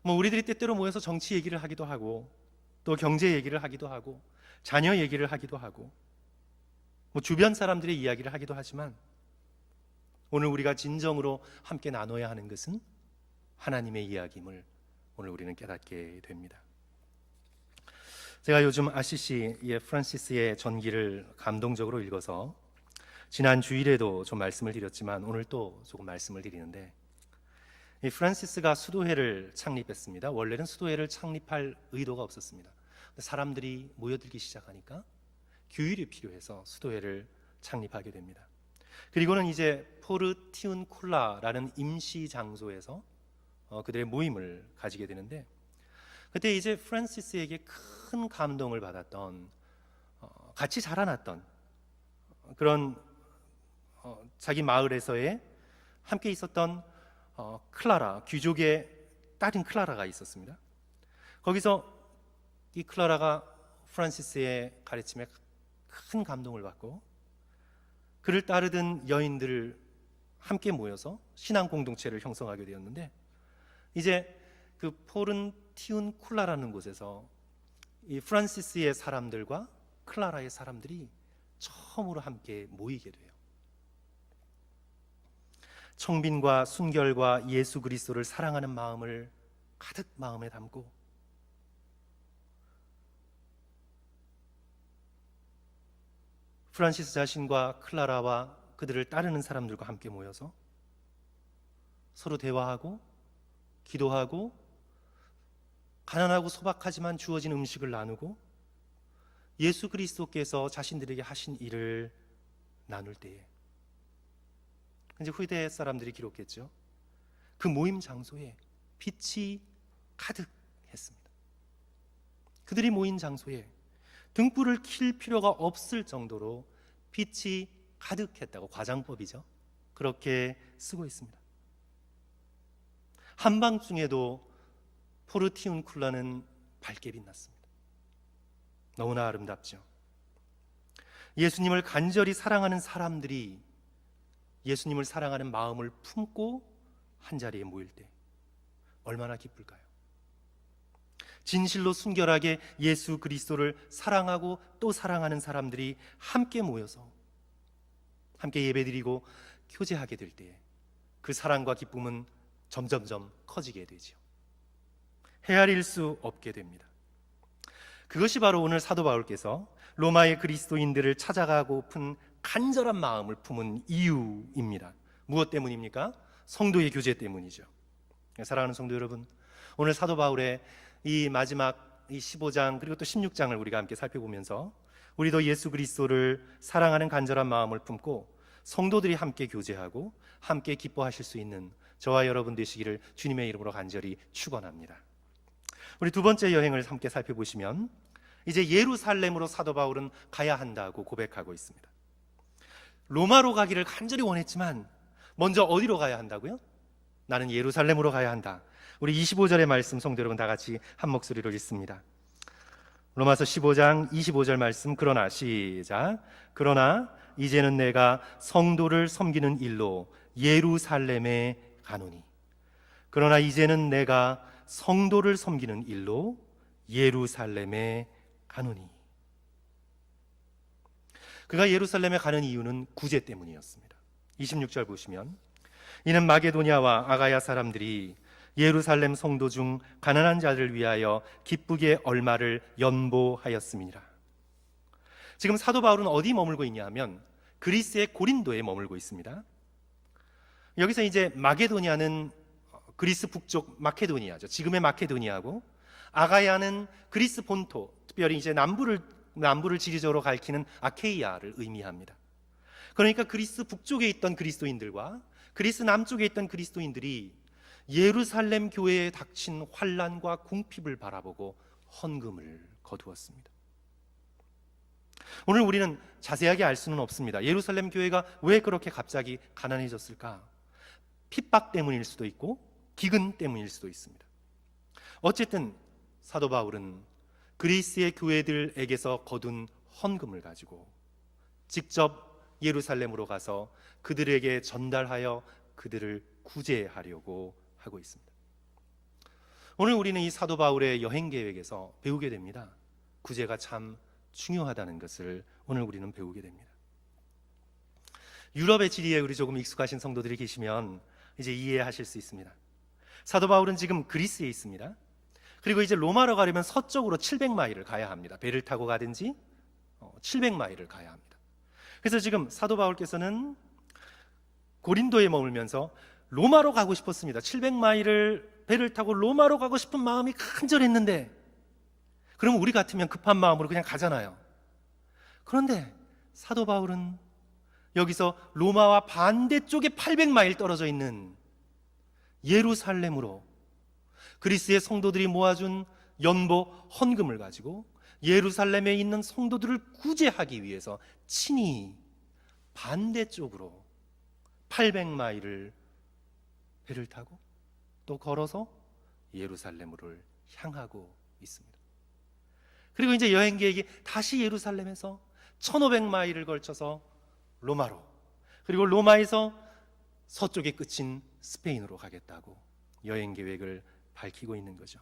우리들이 때때로 모여서 정치 얘기를 하기도 하고 또 경제 얘기를 하기도 하고 자녀 얘기를 하기도 하고 주변 사람들의 이야기를 하기도 하지만 오늘 우리가 진정으로 함께 나눠야 하는 것은 하나님의 이야기임을 오늘 우리는 깨닫게 됩니다. 제가 요즘 아시시의 프란시스의 전기를 감동적으로 읽어서 지난 주일에도 좀 말씀을 드렸지만 오늘 또 조금 말씀을 드리는데, 이 프란시스가 수도회를 창립했습니다. 원래는 수도회를 창립할 의도가 없었습니다. 사람들이 모여들기 시작하니까 규율이 필요해서 수도회를 창립하게 됩니다. 그리고는 이제 포르티운쿨라라는 임시 장소에서 그들의 모임을 가지게 되는데, 그때 이제 프란시스에게 큰 감동을 받았던, 같이 자라났던 그런 자기 마을에서의 함께 있었던 클라라, 귀족의 딸인 클라라가 있었습니다. 거기서 이 클라라가 프란시스의 가르침에 큰 감동을 받고 그를 따르던 여인들을 함께 모여서 신앙 공동체를 형성하게 되었는데, 이제 그 포른티운쿨라라는 곳에서 이 프란시스의 사람들과 클라라의 사람들이 처음으로 함께 모이게 돼요. 청빈과 순결과 예수 그리스도를 사랑하는 마음을 가득 마음에 담고 프란시스 자신과 클라라와 그들을 따르는 사람들과 함께 모여서 서로 대화하고 기도하고 가난하고 소박하지만 주어진 음식을 나누고 예수 그리스도께서 자신들에게 하신 일을 나눌 때에 이제 후대 사람들이 기록했죠. 그 모임 장소에 빛이 가득했습니다. 그들이 모인 장소에 등불을 킬 필요가 없을 정도로 빛이 가득했다고, 과장법이죠. 그렇게 쓰고 있습니다. 한밤중에도 포르티운쿨라는 밝게 빛났습니다. 너무나 아름답죠. 예수님을 간절히 사랑하는 사람들이 예수님을 사랑하는 마음을 품고 한자리에 모일 때 얼마나 기쁠까요? 진실로 순결하게 예수 그리스도를 사랑하고 또 사랑하는 사람들이 함께 모여서 함께 예배드리고 교제하게 될 때에 그 사랑과 기쁨은 점점점 커지게 되죠. 헤아릴 수 없게 됩니다. 그것이 바로 오늘 사도 바울께서 로마의 그리스도인들을 찾아가고픈 간절한 마음을 품은 이유입니다. 무엇 때문입니까? 성도의 교제 때문이죠. 사랑하는 성도 여러분, 오늘 사도 바울의 이 마지막 이 15장 그리고 또 16장을 우리가 함께 살펴보면서 우리도 예수 그리스도를 사랑하는 간절한 마음을 품고 성도들이 함께 교제하고 함께 기뻐하실 수 있는 저와 여러분 되시기를 주님의 이름으로 간절히 축원합니다. 우리 두 번째 여행을 함께 살펴보시면 이제 예루살렘으로 사도 바울은 가야 한다고 고백하고 있습니다. 로마로 가기를 간절히 원했지만 먼저 어디로 가야 한다고요? 나는 예루살렘으로 가야 한다. 우리 25절의 말씀 성도 여러분 다 같이 한 목소리로 읽습니다. 로마서 15장 25절 말씀, 그러나 시작. 그러나 이제는 내가 성도를 섬기는 일로 예루살렘에 가노니. 그러나 이제는 내가 성도를 섬기는 일로 예루살렘에 가노니. 그가 예루살렘에 가는 이유는 구제 때문이었습니다. 26절 보시면 이는 마게도냐와 아가야 사람들이 예루살렘 성도 중 가난한 자를 위하여 기쁘게 얼마를 연보하였음이니라. 지금 사도 바울은 어디 머물고 있냐 하면 그리스의 고린도에 머물고 있습니다. 여기서 이제 마게도냐는 그리스 북쪽 마케도니아죠. 지금의 마케도니아고, 아가야는 그리스 본토, 특별히 이제 남부를 지리적으로 가리키는 아케이아를 의미합니다. 그러니까 그리스 북쪽에 있던 그리스도인들과 그리스 남쪽에 있던 그리스도인들이 예루살렘 교회에 닥친 환난과 궁핍을 바라보고 헌금을 거두었습니다. 오늘 우리는 자세하게 알 수는 없습니다. 예루살렘 교회가 왜 그렇게 갑자기 가난해졌을까? 핍박 때문일 수도 있고 기근 때문일 수도 있습니다. 어쨌든 사도 바울은 그리스의 교회들에게서 거둔 헌금을 가지고 직접 예루살렘으로 가서 그들에게 전달하여 그들을 구제하려고 하고 있습니다. 오늘 우리는 이 사도 바울의 여행 계획에서 배우게 됩니다. 구제가 참 중요하다는 것을 오늘 우리는 배우게 됩니다. 유럽의 지리에 우리 조금 익숙하신 성도들이 계시면 이제 이해하실 수 있습니다. 사도 바울은 지금 그리스에 있습니다. 그리고 이제 로마로 가려면 서쪽으로 700마일을 가야 합니다. 배를 타고 가든지 700마일을 가야 합니다. 그래서 지금 사도 바울께서는 고린도에 머물면서 로마로 가고 싶었습니다. 700마일을 배를 타고 로마로 가고 싶은 마음이 간절했는데, 그럼 우리 같으면 급한 마음으로 그냥 가잖아요. 그런데 사도 바울은 여기서 로마와 반대쪽에 800마일 떨어져 있는 예루살렘으로 그리스의 성도들이 모아준 연보 헌금을 가지고 예루살렘에 있는 성도들을 구제하기 위해서 친히 반대쪽으로 800마일을 배를 타고 또 걸어서 예루살렘으로 향하고 있습니다. 그리고 이제 여행 계획이 다시 예루살렘에서 1500마일을 걸쳐서 로마로, 그리고 로마에서 서쪽의 끝인 스페인으로 가겠다고 여행 계획을 밝히고 있는 거죠.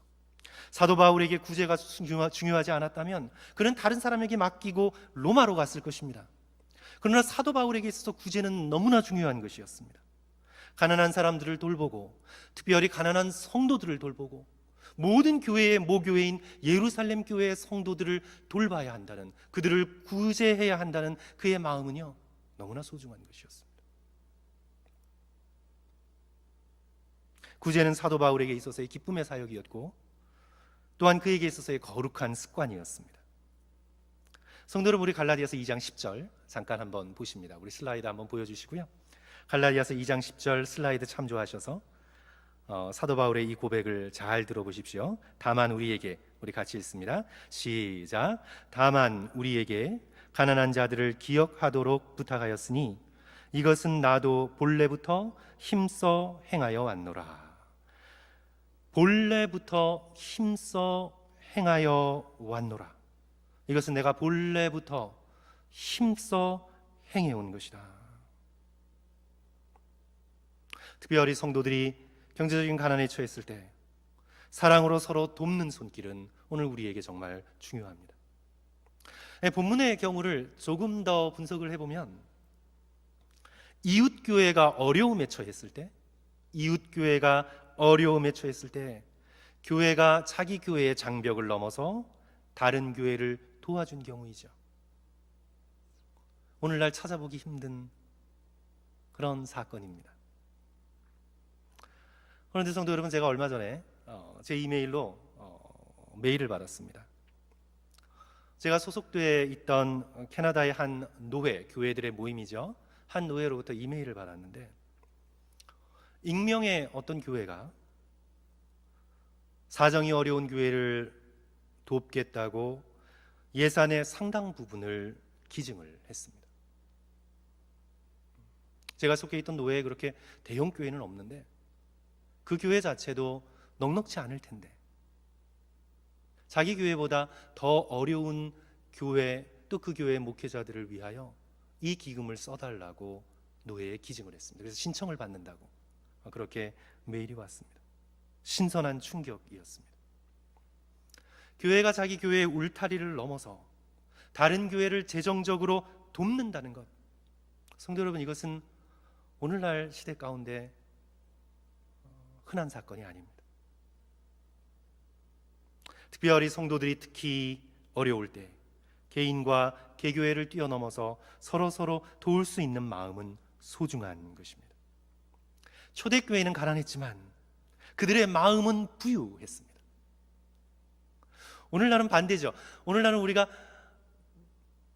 사도 바울에게 구제가 중요하지 않았다면 그는 다른 사람에게 맡기고 로마로 갔을 것입니다. 그러나 사도 바울에게 있어서 구제는 너무나 중요한 것이었습니다. 가난한 사람들을 돌보고, 특별히 가난한 성도들을 돌보고, 모든 교회의 모교회인 예루살렘 교회의 성도들을 돌봐야 한다는, 그들을 구제해야 한다는 그의 마음은요, 너무나 소중한 것이었습니다. 구제는 사도 바울에게 있어서의 기쁨의 사역이었고, 또한 그에게 있어서의 거룩한 습관이었습니다. 성도 여러분, 우리 갈라디아서 2장 10절 잠깐 한번 보십니다. 우리 슬라이드 한번 보여주시고요. 갈라디아서 2장 10절 슬라이드 참조하셔서 사도 바울의 이 고백을 잘 들어보십시오. 다만 우리에게, 우리 같이 읽습니다. 시작. 다만 우리에게 가난한 자들을 기억하도록 부탁하였으니 이것은 나도 본래부터 힘써 행하여 왔노라. 본래부터 힘써 행하여 왔노라. 이것은 내가 본래부터 힘써 행해온 것이다. 특별히 성도들이 경제적인 가난에 처했을 때 사랑으로 서로 돕는 손길은 오늘 우리에게 정말 중요합니다. 본문의 경우를 조금 더 분석을 해보면, 이웃교회가 어려움에 처했을 때, 이웃교회가 어려움에 처했을 때 교회가 자기 교회의 장벽을 넘어서 다른 교회를 도와준 경우이죠. 오늘날 찾아보기 힘든 그런 사건입니다. 그런데 성도 여러분, 제가 얼마 전에 제 이메일로 메일을 받았습니다. 제가 소속돼 있던 캐나다의 한 노회, 교회들의 모임이죠. 한 노회로부터 이메일을 받았는데, 익명의 어떤 교회가 사정이 어려운 교회를 돕겠다고 예산의 상당 부분을 기증을 했습니다. 제가 속해 있던 노회에 그렇게 대형 교회는 없는데 그 교회 자체도 넉넉지 않을 텐데 자기 교회보다 더 어려운 교회, 또 그 교회의 목회자들을 위하여 이 기금을 써달라고 노회에 기증을 했습니다. 그래서 신청을 받는다고 그렇게 메일이 왔습니다. 신선한 충격이었습니다. 교회가 자기 교회의 울타리를 넘어서 다른 교회를 재정적으로 돕는다는 것, 성도 여러분, 이것은 오늘날 시대 가운데 흔한 사건이 아닙니다. 특별히 성도들이 특히 어려울 때 개인과 개교회를 뛰어넘어서 서로 도울 수 있는 마음은 소중한 것입니다. 초대교회는 가난했지만 그들의 마음은 부유했습니다. 오늘날은 반대죠. 오늘날은 우리가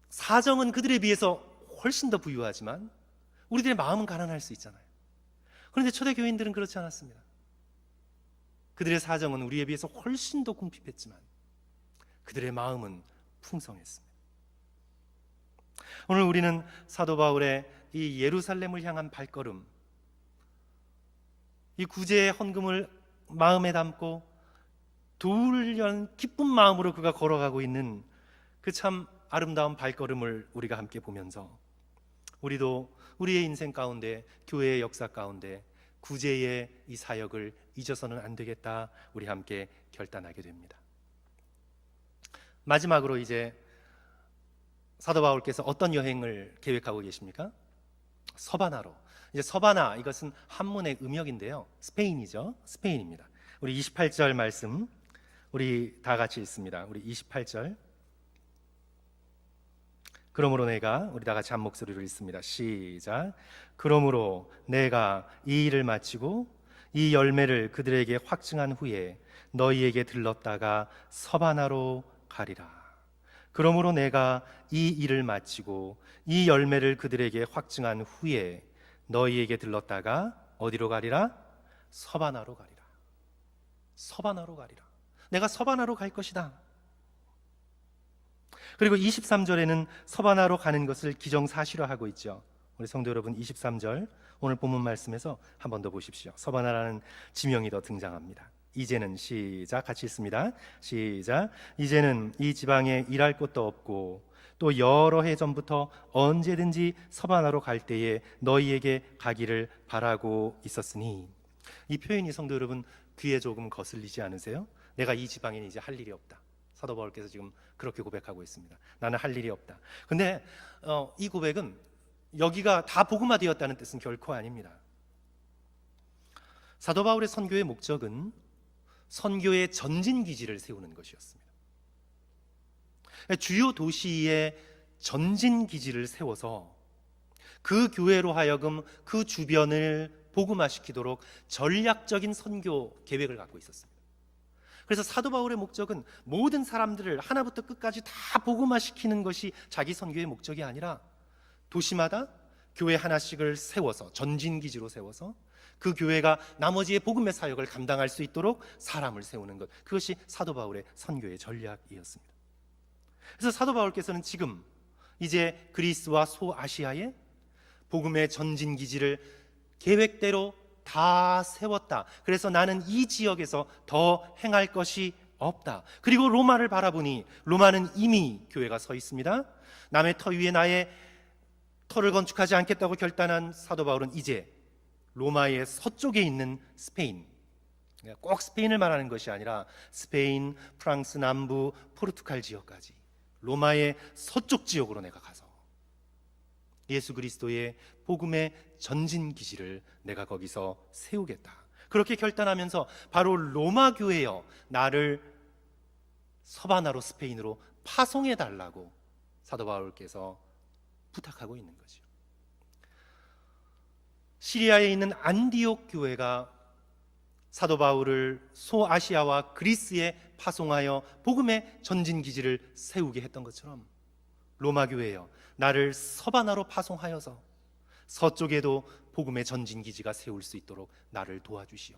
사정은 그들에 비해서 훨씬 더 부유하지만 우리들의 마음은 가난할 수 있잖아요. 그런데 초대 교인들은 그렇지 않았습니다. 그들의 사정은 우리에 비해서 훨씬 더 궁핍했지만 그들의 마음은 풍성했습니다. 오늘 우리는 사도 바울의 이 예루살렘을 향한 발걸음, 이 구제의 헌금을 마음에 담고 두울연 기쁜 마음으로 그가 걸어가고 있는 그 참 아름다운 발걸음을 우리가 함께 보면서 우리도 우리의 인생 가운데, 교회의 역사 가운데 구제의 이 사역을 잊어서는 안 되겠다, 우리 함께 결단하게 됩니다. 마지막으로 이제 사도 바울께서 어떤 여행을 계획하고 계십니까? 서바나로. 이제 서바나, 이것은 한문의 음역인데요, 스페인이죠. 스페인입니다. 우리 28절 말씀 우리 다 같이 읽습니다. 우리 28절. 그러므로 내가, 우리 다 같이 한 목소리로 읽습니다. 시작. 그러므로 내가 이 일을 마치고 이 열매를 그들에게 확증한 후에 너희에게 들렀다가 서바나로 가리라. 그러므로 내가 이 일을 마치고 이 열매를 그들에게 확증한 후에 너희에게 들렀다가 어디로 가리라? 서바나로 가리라. 서바나로 가리라. 내가 서바나로 갈 것이다. 그리고 23절에는 서바나로 가는 것을 기정사실화하고 있죠. 우리 성도 여러분, 23절 오늘 본문 말씀에서 한 번 더 보십시오. 서바나라는 지명이 더 등장합니다. 이제는, 시작, 같이 읽습니다. 시작. 이제는 이 지방에 일할 곳도 없고 또 여러 해 전부터 언제든지 서바나로 갈 때에 너희에게 가기를 바라고 있었으니. 이 표현이 성도 여러분 귀에 조금 거슬리지 않으세요? 내가 이 지방에는 이제 할 일이 없다. 사도 바울께서 지금 그렇게 고백하고 있습니다. 나는 할 일이 없다. 근데 이 고백은 여기가 다 복음화되었다는 뜻은 결코 아닙니다. 사도 바울의 선교의 목적은 선교의 전진 기지를 세우는 것이었습니다. 주요 도시에 전진 기지를 세워서 그 교회로 하여금 그 주변을 복음화시키도록 전략적인 선교 계획을 갖고 있었습니다. 그래서 사도 바울의 목적은 모든 사람들을 하나부터 끝까지 다 복음화시키는 것이 자기 선교의 목적이 아니라 도시마다 교회 하나씩을 세워서 전진기지로 세워서 그 교회가 나머지의 복음의 사역을 감당할 수 있도록 사람을 세우는 것, 그것이 사도 바울의 선교의 전략이었습니다. 그래서 사도 바울께서는 지금 이제 그리스와 소아시아에 복음의 전진기지를 계획대로 다 세웠다. 그래서 나는 이 지역에서 더 행할 것이 없다. 그리고 로마를 바라보니 로마는 이미 교회가 서 있습니다. 남의 터 위에 나의 터를 건축하지 않겠다고 결단한 사도 바울은 이제 로마의 서쪽에 있는 스페인, 꼭 스페인을 말하는 것이 아니라 스페인, 프랑스 남부, 포르투갈 지역까지 로마의 서쪽 지역으로 내가 가서 예수 그리스도의 복음의 전진 기지를 내가 거기서 세우겠다. 그렇게 결단하면서 바로 로마 교회여 나를 서바나로, 스페인으로 파송해 달라고 사도 바울께서 부탁하고 있는 거죠. 시리아에 있는 안디옥 교회가 사도 바울을 소아시아와 그리스에 파송하여 복음의 전진 기지를 세우게 했던 것처럼 로마 교회여 나를 서바나로 파송하여서 서쪽에도 복음의 전진 기지가 세울 수 있도록 나를 도와주시오.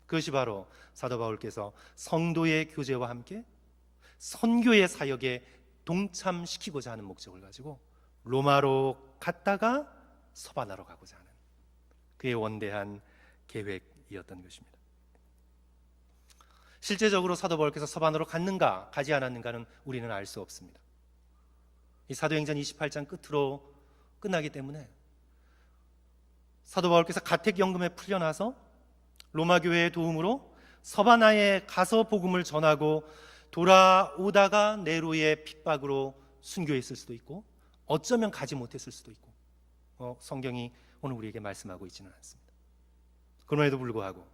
그것이 바로 사도 바울께서 성도의 교제와 함께 선교의 사역에 동참시키고자 하는 목적을 가지고 로마로 갔다가 서바나로 가고자 하는 그의 원대한 계획이었던 것입니다. 실제적으로 사도 바울께서 서바나로 갔는가 가지 않았는가는 우리는 알 수 없습니다. 이 사도행전 28장 끝으로 끝나기 때문에 사도 바울께서 가택연금에 풀려나서 로마 교회의 도움으로 서바나에 가서 복음을 전하고 돌아오다가 네로의 핍박으로 순교했을 수도 있고 어쩌면 가지 못했을 수도 있고 성경이 오늘 우리에게 말씀하고 있지는 않습니다. 그럼에도 불구하고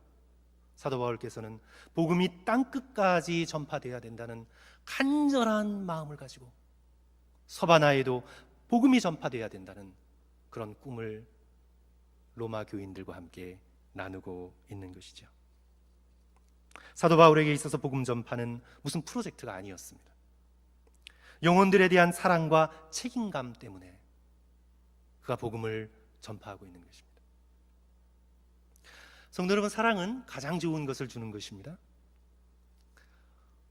사도 바울께서는 복음이 땅끝까지 전파되어야 된다는 간절한 마음을 가지고 서바나에도 복음이 전파되어야 된다는 그런 꿈을 로마 교인들과 함께 나누고 있는 것이죠. 사도 바울에게 있어서 복음 전파는 무슨 프로젝트가 아니었습니다. 영혼들에 대한 사랑과 책임감 때문에 그가 복음을 전파하고 있는 것입니다. 성도 여러분, 사랑은 가장 좋은 것을 주는 것입니다.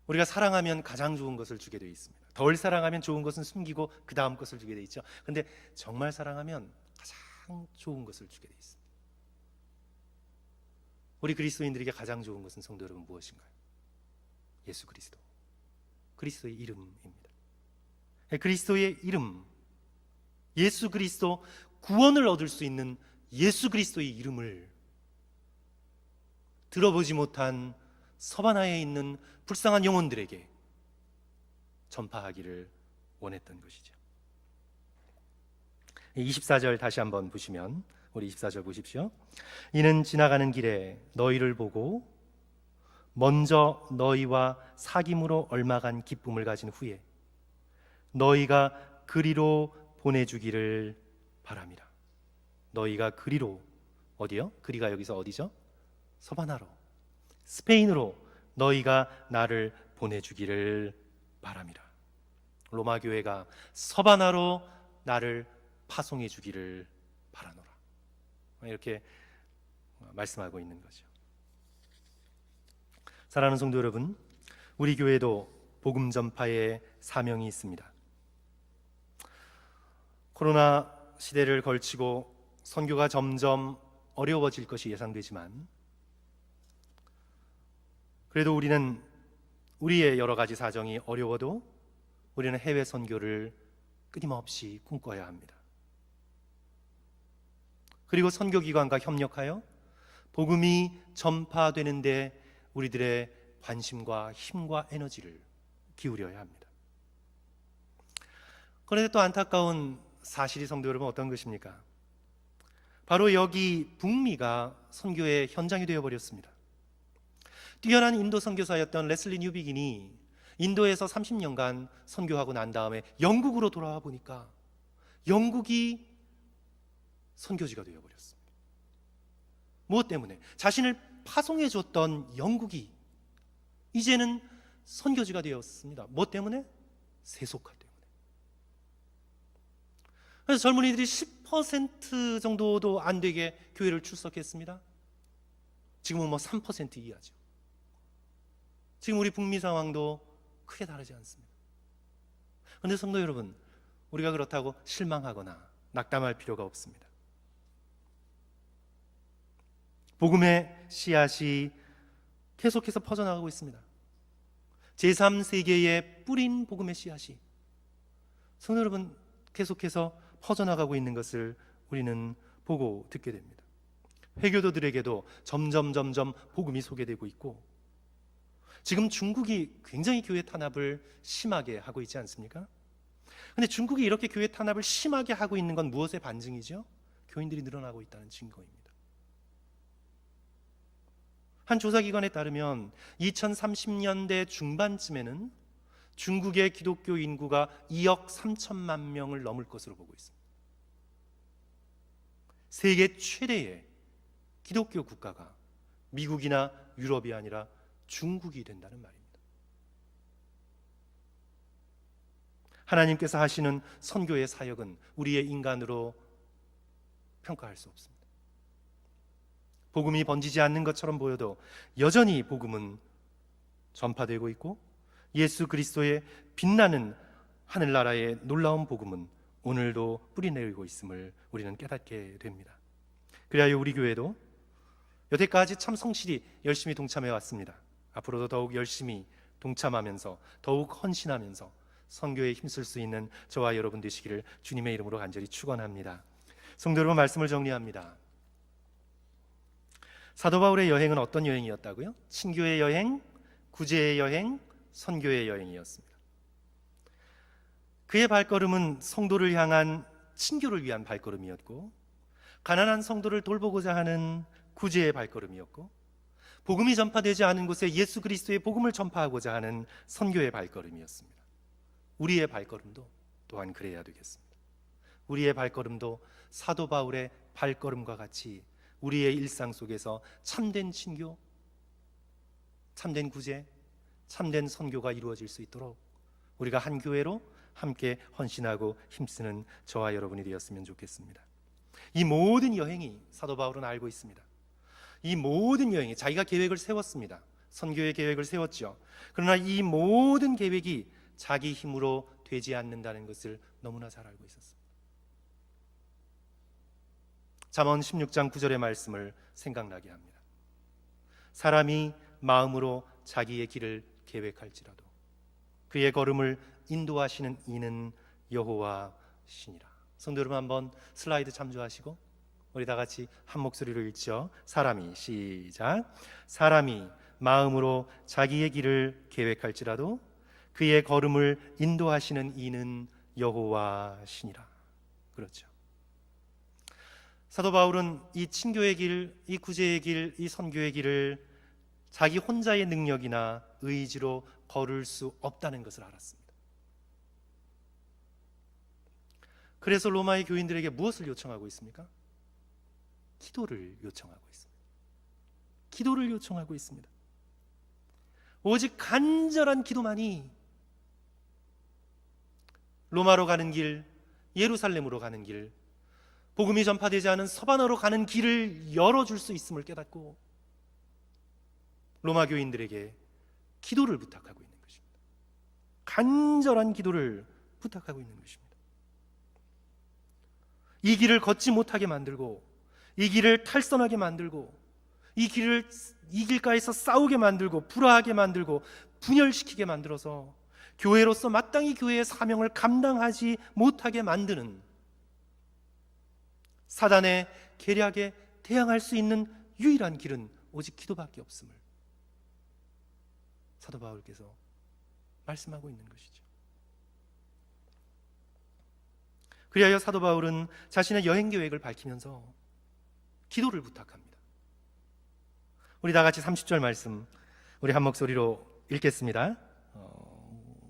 우리가 사랑하면 가장 좋은 것을 주게 되어 있습니다. 덜 사랑하면 좋은 것은 숨기고 그 다음 것을 주게 되어 있죠. 그런데 정말 사랑하면 가장 좋은 것을 주게 되어 있습니다. 우리 그리스도인들에게 가장 좋은 것은 성도 여러분 무엇인가요? 예수 그리스도, 그리스도의 이름입니다. 그리스도의 이름, 예수 그리스도, 구원을 얻을 수 있는 예수 그리스도의 이름을 들어보지 못한 서바나에 있는 불쌍한 영혼들에게 전파하기를 원했던 것이죠. 24절 다시 한번 보시면, 우리 24절 보십시오. 이는 지나가는 길에 너희를 보고 먼저 너희와 사귐으로 얽막한 기쁨을 가진 후에 너희가 그리로 보내주기를 바람이라. 너희가 그리로, 어디요? 그리가 여기서 어디죠? 서바나로, 스페인으로 너희가 나를 보내주기를 바람이라. 로마 교회가 서바나로 나를 파송해 주기를 바라노라. 이렇게 말씀하고 있는 거죠. 사랑하는 성도 여러분, 우리 교회도 복음 전파의 사명이 있습니다. 코로나 시대를 걸치고 선교가 점점 어려워질 것이 예상되지만, 그래도 우리는 우리의 여러 가지 사정이 어려워도 우리는 해외 선교를 끊임없이 꿈꿔야 합니다. 그리고 선교기관과 협력하여 복음이 전파되는데 우리들의 관심과 힘과 에너지를 기울여야 합니다. 그런데 또 안타까운 사실이 성도 여러분 어떤 것입니까? 바로 여기 북미가 선교의 현장이 되어버렸습니다. 뛰어난 인도 선교사였던 레슬리 뉴비긴이 인도에서 30년간 선교하고 난 다음에 영국으로 돌아와 보니까 영국이 선교지가 되어버렸습니다. 무엇 때문에? 자신을 파송해 줬던 영국이 이제는 선교지가 되었습니다. 무엇 때문에? 세속화 때문에. 그래서 젊은이들이 10% 정도도 안 되게 교회를 출석했습니다. 지금은 3% 이하죠. 지금 우리 북미 상황도 크게 다르지 않습니다. 그런데 성도 여러분, 우리가 그렇다고 실망하거나 낙담할 필요가 없습니다. 복음의 씨앗이 계속해서 퍼져나가고 있습니다. 제3세계에 뿌린 복음의 씨앗이 성도 여러분 계속해서 퍼져나가고 있는 것을 우리는 보고 듣게 됩니다. 회교도들에게도 점점 복음이 소개되고 있고, 지금 중국이 굉장히 교회 탄압을 심하게 하고 있지 않습니까? 그런데 중국이 이렇게 교회 탄압을 심하게 하고 있는 건 무엇의 반증이죠? 교인들이 늘어나고 있다는 증거입니다. 한 조사기관에 따르면 2030년대 중반쯤에는 중국의 기독교 인구가 2억 3천만 명을 넘을 것으로 보고 있습니다. 세계 최대의 기독교 국가가 미국이나 유럽이 아니라 중국이 된다는 말입니다. 하나님께서 하시는 선교의 사역은 우리의 인간으로 평가할 수 없습니다. 복음이 번지지 않는 것처럼 보여도 여전히 복음은 전파되고 있고, 예수 그리스도의 빛나는 하늘나라의 놀라운 복음은 오늘도 뿌리내리고 있음을 우리는 깨닫게 됩니다. 그리하여 우리 교회도 여태까지 참 성실히 열심히 동참해 왔습니다. 앞으로도 더욱 열심히 동참하면서 더욱 헌신하면서 선교에 힘쓸 수 있는 저와 여러분 되시기를 주님의 이름으로 간절히 축원합니다. 성도 여러분, 말씀을 정리합니다. 사도 바울의 여행은 어떤 여행이었다고요? 친교의 여행, 구제의 여행, 선교의 여행이었습니다. 그의 발걸음은 성도를 향한 친교를 위한 발걸음이었고, 가난한 성도를 돌보고자 하는 구제의 발걸음이었고, 복음이 전파되지 않은 곳에 예수 그리스도의 복음을 전파하고자 하는 선교의 발걸음이었습니다. 우리의 발걸음도 또한 그래야 되겠습니다. 우리의 발걸음도 사도 바울의 발걸음과 같이 우리의 일상 속에서 참된 친교, 참된 구제, 참된 선교가 이루어질 수 있도록 우리가 한 교회로 함께 헌신하고 힘쓰는 저와 여러분이 되었으면 좋겠습니다. 이 모든 여행이 사도 바울은 알고 있습니다. 이 모든 여행이 자기가 계획을 세웠습니다. 선교의 계획을 세웠죠. 그러나 이 모든 계획이 자기 힘으로 되지 않는다는 것을 너무나 잘 알고 있었습니다. 잠언 16장 9절의 말씀을 생각나게 합니다. 사람이 마음으로 자기의 길을 계획할지라도 그의 걸음을 인도하시는 이는 여호와시니라. 성도 여러분, 한번 슬라이드 참조하시고 우리 다 같이 한 목소리로 읽죠. 사람이, 시작. 사람이 마음으로 자기의 길을 계획할지라도 그의 걸음을 인도하시는 이는 여호와시니라. 그렇죠. 사도 바울은 이 친교의 길, 이 구제의 길, 이 선교의 길을 자기 혼자의 능력이나 의지로 걸을 수 없다는 것을 알았습니다. 그래서 로마의 교인들에게 무엇을 요청하고 있습니까? 기도를 요청하고 있습니다. 기도를 요청하고 있습니다. 오직 간절한 기도만이 로마로 가는 길, 예루살렘으로 가는 길, 복음이 전파되지 않은 서바나로 가는 길을 열어줄 수 있음을 깨닫고 로마 교인들에게 기도를 부탁하고 있는 것입니다. 간절한 기도를 부탁하고 있는 것입니다. 이 길을 걷지 못하게 만들고, 이 길을 탈선하게 만들고, 이 길가에서 싸우게 만들고, 불화하게 만들고, 분열시키게 만들어서 교회로서 마땅히 교회의 사명을 감당하지 못하게 만드는 사단의 계략에 대항할 수 있는 유일한 길은 오직 기도밖에 없음을 사도 바울께서 말씀하고 있는 것이죠. 그리하여 사도 바울은 자신의 여행 계획을 밝히면서 기도를 부탁합니다. 우리 다 같이 30절 말씀 우리 한 목소리로 읽겠습니다.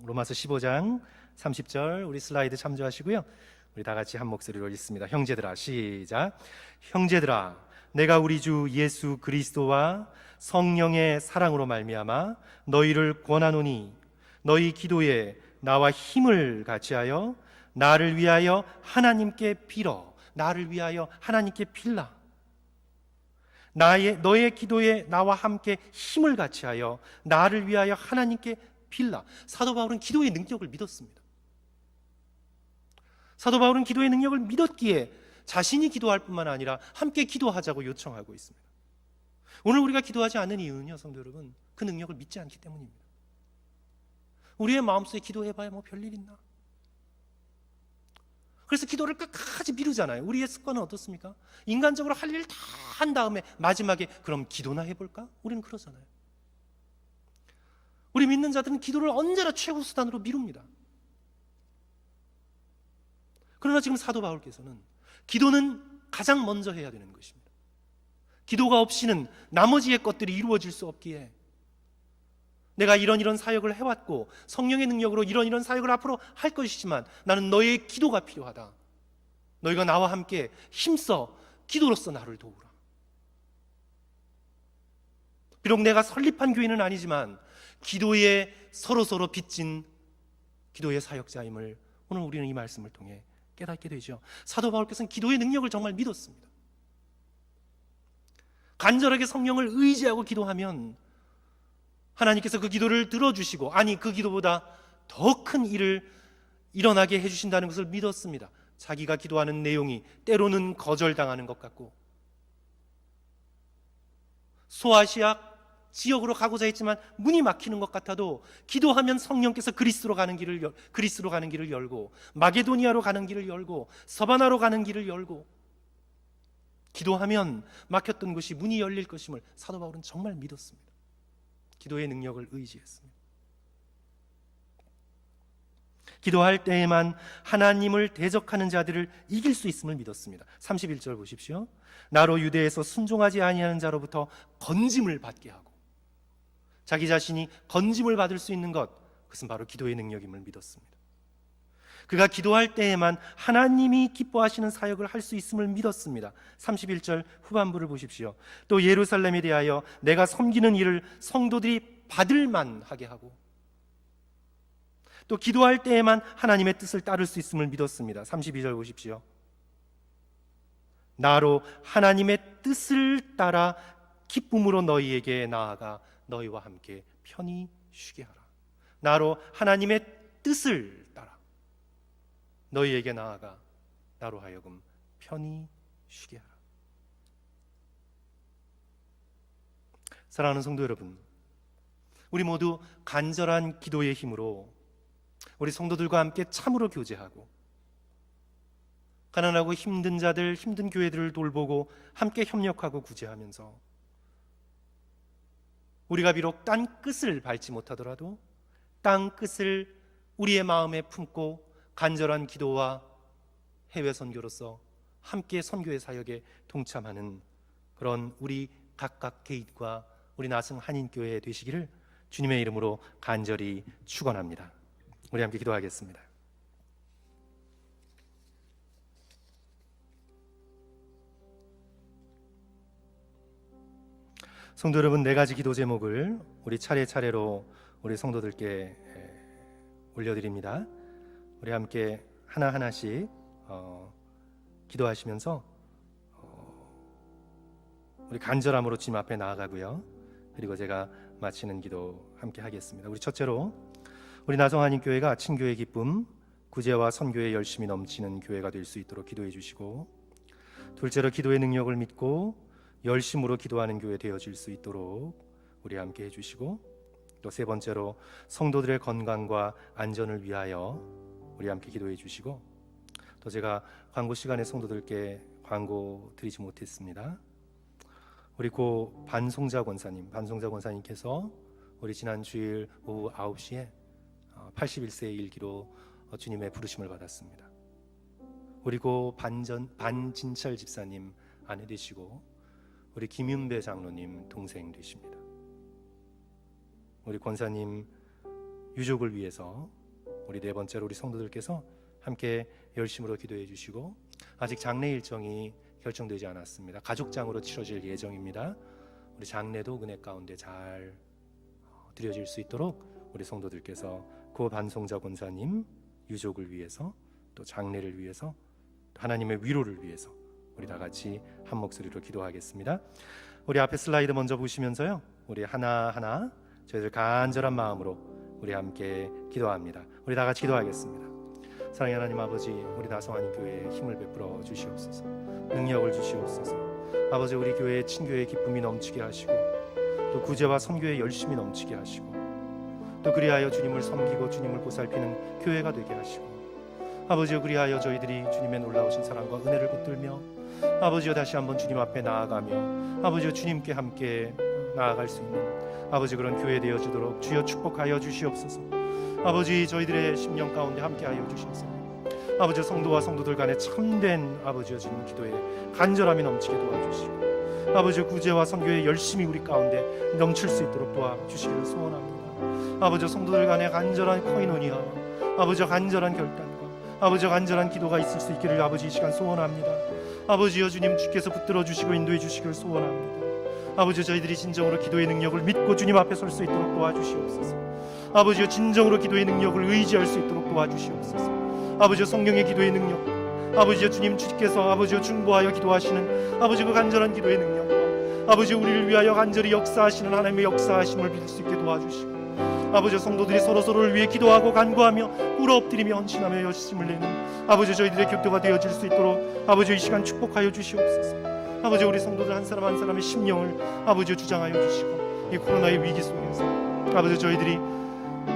로마서 15장 30절 우리 슬라이드 참조하시고요. 우리 다 같이 한 목소리로 읽습니다. 형제들아, 시작. 형제들아, 내가 우리 주 예수 그리스도와 성령의 사랑으로 말미암아 너희를 권하노니 너희 기도에 나와 힘을 같이하여 나를 위하여 하나님께 빌어. 나를 위하여 하나님께 빌라. 너의 기도에 나와 함께 힘을 같이하여 나를 위하여 하나님께 빌라. 사도 바울은 기도의 능력을 믿었습니다. 사도 바울은 기도의 능력을 믿었기에 자신이 기도할 뿐만 아니라 함께 기도하자고 요청하고 있습니다. 오늘 우리가 기도하지 않는 이유는요, 성도 여러분, 그 능력을 믿지 않기 때문입니다. 우리의 마음속에 기도해봐야 뭐 별일 있나? 그래서 기도를 끝까지 미루잖아요. 우리의 습관은 어떻습니까? 인간적으로 할 일 다 한 다음에 마지막에 그럼 기도나 해볼까? 우리는 그러잖아요. 우리 믿는 자들은 기도를 언제나 최고 수단으로 미룹니다. 그러나 지금 사도 바울께서는 기도는 가장 먼저 해야 되는 것입니다. 기도가 없이는 나머지의 것들이 이루어질 수 없기에 내가 이런 사역을 해왔고 성령의 능력으로 이런 사역을 앞으로 할 것이지만 나는 너의 기도가 필요하다. 너희가 나와 함께 힘써 기도로서 나를 도우라. 비록 내가 설립한 교회는 아니지만 기도에 서로 빚진 기도의 사역자임을 오늘 우리는 이 말씀을 통해 깨닫게 되죠. 사도 바울께서는 기도의 능력을 정말 믿었습니다. 간절하게 성령을 의지하고 기도하면 하나님께서 그 기도를 들어주시고, 아니 그 기도보다 더 큰 일을 일어나게 해주신다는 것을 믿었습니다. 자기가 기도하는 내용이 때로는 거절당하는 것 같고, 소아시아 지역으로 가고자 했지만 문이 막히는 것 같아도 기도하면 성령께서 그리스로 가는 길을 열고, 마게도니아로 가는 길을 열고, 서바나로 가는 길을 열고, 기도하면 막혔던 곳이 문이 열릴 것임을 사도 바울은 정말 믿었습니다. 기도의 능력을 의지했습니다. 기도할 때에만 하나님을 대적하는 자들을 이길 수 있음을 믿었습니다. 31절 보십시오. 나로 유대에서 순종하지 아니하는 자로부터 건짐을 받게 하고, 자기 자신이 건짐을 받을 수 있는 것, 그것은 바로 기도의 능력임을 믿었습니다. 그가 기도할 때에만 하나님이 기뻐하시는 사역을 할 수 있음을 믿었습니다. 31절 후반부를 보십시오. 또 예루살렘에 대하여 내가 섬기는 일을 성도들이 받을 만하게 하고, 또 기도할 때에만 하나님의 뜻을 따를 수 있음을 믿었습니다. 32절 보십시오. 나로 하나님의 뜻을 따라 기쁨으로 너희에게 나아가 너희와 함께 편히 쉬게 하라. 나로 하나님의 뜻을 따라 너희에게 나아가 나로 하여금 편히 쉬게 하라. 사랑하는 성도 여러분, 우리 모두 간절한 기도의 힘으로 우리 성도들과 함께 참으로 교제하고 가난하고 힘든 자들, 힘든 교회들을 돌보고 함께 협력하고 구제하면서 우리가 비록 땅 끝을 밟지 못하더라도 땅 끝을 우리의 마음에 품고 간절한 기도와 해외 선교로서 함께 선교의 사역에 동참하는 그런 우리 각각 개인과 우리 나성 한인교회 되시기를 주님의 이름으로 간절히 축원합니다. 우리 함께 기도하겠습니다. 성도 여러분, 네 가지 기도 제목을 우리 차례차례로 우리 성도들께 올려드립니다. 우리 함께 하나하나씩 기도하시면서 우리 간절함으로 주님 앞에 나아가고요. 그리고 제가 마치는 기도 함께 하겠습니다. 우리 첫째로 우리 나성한인교회가 친교의 기쁨, 구제와 선교에 열심히 넘치는 교회가 될 수 있도록 기도해 주시고, 둘째로 기도의 능력을 믿고 열심으로 기도하는 교회 되어질 수 있도록 우리 함께 해주시고, 또 세 번째로 성도들의 건강과 안전을 위하여 우리 함께 기도해 주시고, 또 제가 광고 시간에 성도들께 광고 드리지 못했습니다. 우리 고 반송자 권사님께서 우리 지난 주일 오후 9시에 81세의 일기로 주님의 부르심을 받았습니다. 우리 고 반진철 집사님 아내 되시고 우리 김윤배 장로님 동생 되십니다. 우리 권사님 유족을 위해서 우리 네 번째로 우리 성도들께서 함께 열심으로 기도해 주시고, 아직 장례 일정이 결정되지 않았습니다. 가족장으로 치러질 예정입니다. 우리 장례도 은혜 가운데 잘 드려질 수 있도록 우리 성도들께서 고 반송자 권사님 유족을 위해서, 또 장례를 위해서, 하나님의 위로를 위해서 우리 다 같이 한 목소리로 기도하겠습니다. 우리 앞에 슬라이드 먼저 보시면서요, 우리 하나하나 저희들 간절한 마음으로 우리 함께 기도합니다. 우리 다 같이 기도하겠습니다. 사랑의 하나님 아버지, 우리 나성한인교회에 힘을 베풀어 주시옵소서. 능력을 주시옵소서. 아버지, 우리 교회에 친교의 기쁨이 넘치게 하시고, 또 구제와 선교에 열심히 넘치게 하시고, 또 그리하여 주님을 섬기고 주님을 보살피는 교회가 되게 하시고, 아버지여, 그리하여 저희들이 주님의 놀라우신 사랑과 은혜를 붙들며 아버지여 다시 한번 주님 앞에 나아가며 아버지여 주님께 함께 나아갈 수 있는 아버지 그런 교회 되어지도록 주여 축복하여 주시옵소서. 아버지, 저희들의 심령 가운데 함께하여 주셔서 아버지 성도와 성도들 간에 참된 아버지여 주님 기도에 간절함이 넘치게 도와주시고, 아버지 구제와 선교에 열심히 우리 가운데 넘칠 수 있도록 도와주시기를 소원합니다. 아버지 성도들 간에 간절한 코이노니아와 아버지 간절한 결단과 아버지 간절한 기도가 있을 수 있기를 아버지 이 시간 소원합니다. 아버지여 주님, 주께서 붙들어 주시고 인도해 주시기를 소원합니다. 아버지, 저희들이 진정으로 기도의 능력을 믿고 주님 앞에 설 수 있도록 도와주시옵소서. 아버지여, 진정으로 기도의 능력을 의지할 수 있도록 도와주시옵소서. 아버지여, 성령의 기도의 능력, 아버지여 주님, 주께서 아버지여 중보하여 기도하시는 아버지 그 간절한 기도의 능력과 아버지여 우리를 위하여 간절히 역사하시는 하나님의 역사하심을 믿을 수 있게 도와주시고, 아버지여 성도들이 서로서로를 위해 기도하고 간구하며 꿇어 엎드리며 헌신하며 열심을 내는 아버지 저희들의 교도가 되어질 수 있도록 아버지 이 시간 축복하여 주시옵소서. 아버지, 우리 성도들 한 사람 한 사람의 심령을 아버지 주장하여 주시고, 이 코로나의 위기 속에서 아버지 저희들이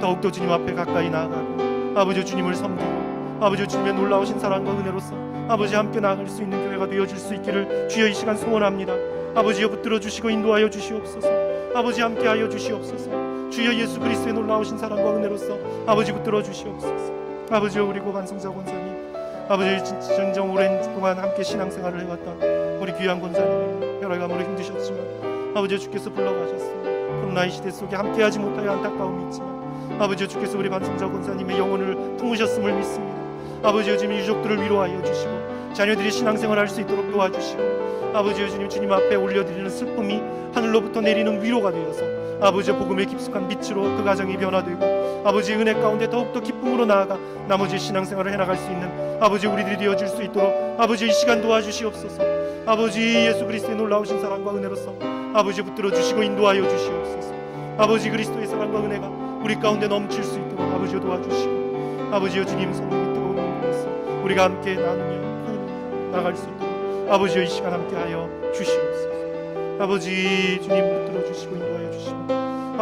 더욱더 주님 앞에 가까이 나아가고 아버지 주님을 섬기고 아버지 주님의 놀라우신 사랑과 은혜로서 아버지 함께 나아갈 수 있는 교회가 되어질 수 있기를 주여 이 시간 소원합니다. 아버지여, 붙들어 주시고 인도하여 주시옵소서. 아버지 함께하여 주시옵소서. 주여 예수 그리스도의 놀라우신 사랑과 은혜로서 아버지 붙들어 주시옵소서. 아버지여, 우리 고반성자 권사님, 아버지 진정 오랜 동안 함께 신앙생활을 해왔던 우리 귀한 권사님이 혈압으로 힘드셨지만 아버지여 주께서 불러가셨습니다. 코로나의 시대 속에 함께하지 못하여 안타까움이 있지만 아버지여 주께서 우리 반성자 권사님의 영혼을 품으셨음을 믿습니다. 아버지여 주님, 유족들을 위로하여 주시고 자녀들이 신앙생활할 수 있도록 도와주시고, 아버지여 주님, 주님 앞에 올려드리는 슬픔이 하늘로부터 내리는 위로가 되어서 아버지여 복음의 깊숙한 빛으로 그 가정이 변화되고 아버지 은혜 가운데 더욱더 기쁨으로 나아가 나머지 신앙생활을 해나갈 수 있는 아버지 우리들이 되어질 수 있도록 아버지 이 시간 도와주시옵소서. 아버지 예수 그리스도의 놀라우신 사랑과 은혜로서 아버지 붙들어 주시고 인도하여 주시옵소서. 아버지 그리스도의 사랑과 은혜가 우리 가운데 넘칠 수 있도록 아버지여 도와주시고 아버지여 주님 성령의 뜨거운 눈에서 우리가 함께 나누며 나갈 수 있도록 아버지여 이 시간 함께하여 주시옵소서. 아버지 주님 붙들어 주시고 인도하여 주시고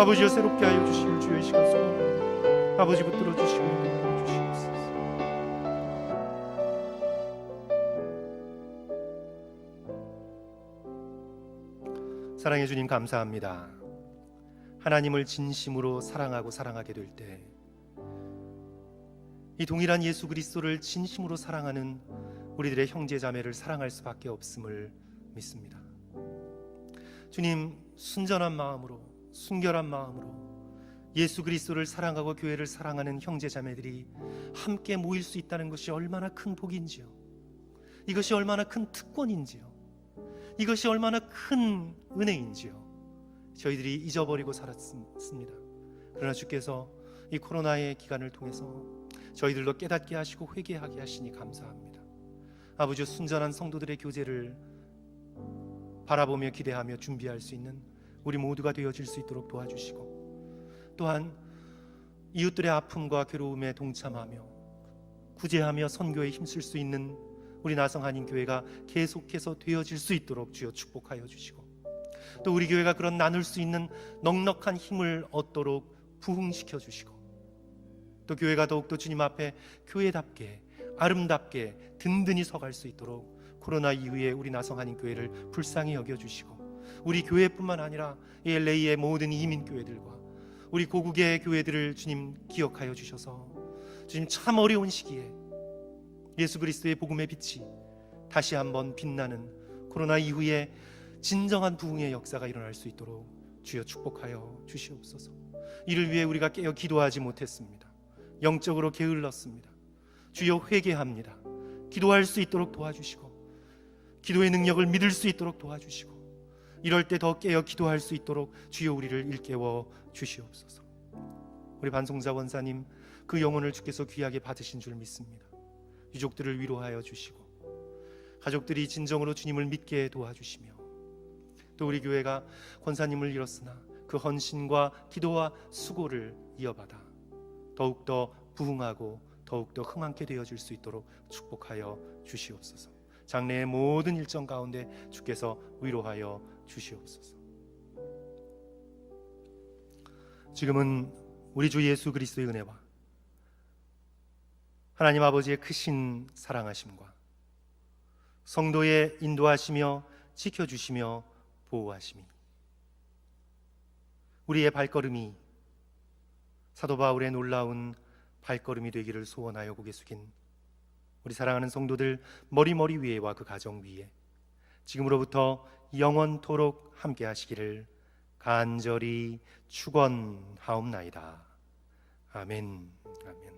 아버지여 새롭게 하여 주시길 주의 시간 소원합니다. 아버지 붙들어 주시고 인도하여 주시옵소서. 사랑해 주님 감사합니다. 하나님을 진심으로 사랑하고 사랑하게 될 때 이 동일한 예수 그리스도를 진심으로 사랑하는 우리들의 형제 자매를 사랑할 수밖에 없음을 믿습니다. 주님, 순전한 마음으로 순결한 마음으로 예수 그리스도를 사랑하고 교회를 사랑하는 형제 자매들이 함께 모일 수 있다는 것이 얼마나 큰 복인지요. 이것이 얼마나 큰 특권인지요. 이것이 얼마나 큰 은혜인지요. 저희들이 잊어버리고 살았습니다. 그러나 주께서 이 코로나의 기간을 통해서 저희들도 깨닫게 하시고 회개하게 하시니 감사합니다. 아버지, 순전한 성도들의 교제를 바라보며 기대하며 준비할 수 있는 우리 모두가 되어질 수 있도록 도와주시고, 또한 이웃들의 아픔과 괴로움에 동참하며 구제하며 선교에 힘쓸 수 있는 우리 나성 한인교회가 계속해서 되어질 수 있도록 주여 축복하여 주시고, 또 우리 교회가 그런 나눌 수 있는 넉넉한 힘을 얻도록 부흥시켜 주시고, 또 교회가 더욱더 주님 앞에 교회답게 아름답게 든든히 서갈 수 있도록 코로나 이후에 우리 나성 한인교회를 불쌍히 여겨주시고, 우리 교회뿐만 아니라 LA의 모든 이민교회들과 우리 고국의 교회들을 주님 기억하여 주셔서 주님 참 어려운 시기에 예수 그리스도의 복음의 빛이 다시 한번 빛나는 코로나 이후에 진정한 부흥의 역사가 일어날 수 있도록 주여 축복하여 주시옵소서. 이를 위해 우리가 깨어 기도하지 못했습니다. 영적으로 게을렀습니다. 주여 회개합니다. 기도할 수 있도록 도와주시고, 기도의 능력을 믿을 수 있도록 도와주시고, 이럴 때 더 깨어 기도할 수 있도록 주여 우리를 일깨워 주시옵소서. 우리 반송자 원사님, 그 영혼을 주께서 귀하게 받으신 줄 믿습니다. 유족들을 위로하여 주시고, 가족들이 진정으로 주님을 믿게 도와주시며, 또 우리 교회가 권사님을 잃었으나 그 헌신과 기도와 수고를 이어받아 더욱더 부흥하고 더욱더 흥황케 되어질 수 있도록 축복하여 주시옵소서. 장래의 모든 일정 가운데 주께서 위로하여 주시옵소서. 지금은 우리 주 예수 그리스도의 은혜와 하나님 아버지의 크신 사랑하심과 성도의 인도하시며 지켜주시며 보호하심이 우리의 발걸음이 사도 바울의 놀라운 발걸음이 되기를 소원하여 고개 숙인 우리 사랑하는 성도들 머리 위에와 그 가정 위에 지금으로부터 영원토록 함께 하시기를 간절히 축원하옵나이다. 아멘. 아멘.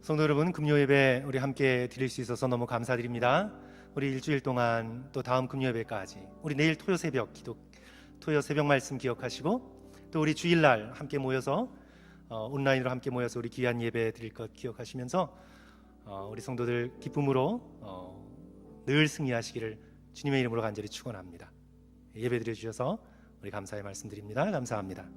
성도 여러분, 금요 예배 우리 함께 드릴 수 있어서 너무 감사드립니다. 우리 일주일 동안 또 다음 금요 예배까지 우리 내일 토요 새벽 말씀 기억하시고, 또 우리 주일날 함께 모여서 온라인으로 함께 모여서 우리 귀한 예배 드릴 것 기억하시면서 우리 성도들 기쁨으로 늘 승리하시기를 주님의 이름으로 간절히 축원합니다. 예배 드려 주셔서 우리 감사의 말씀드립니다. 감사합니다.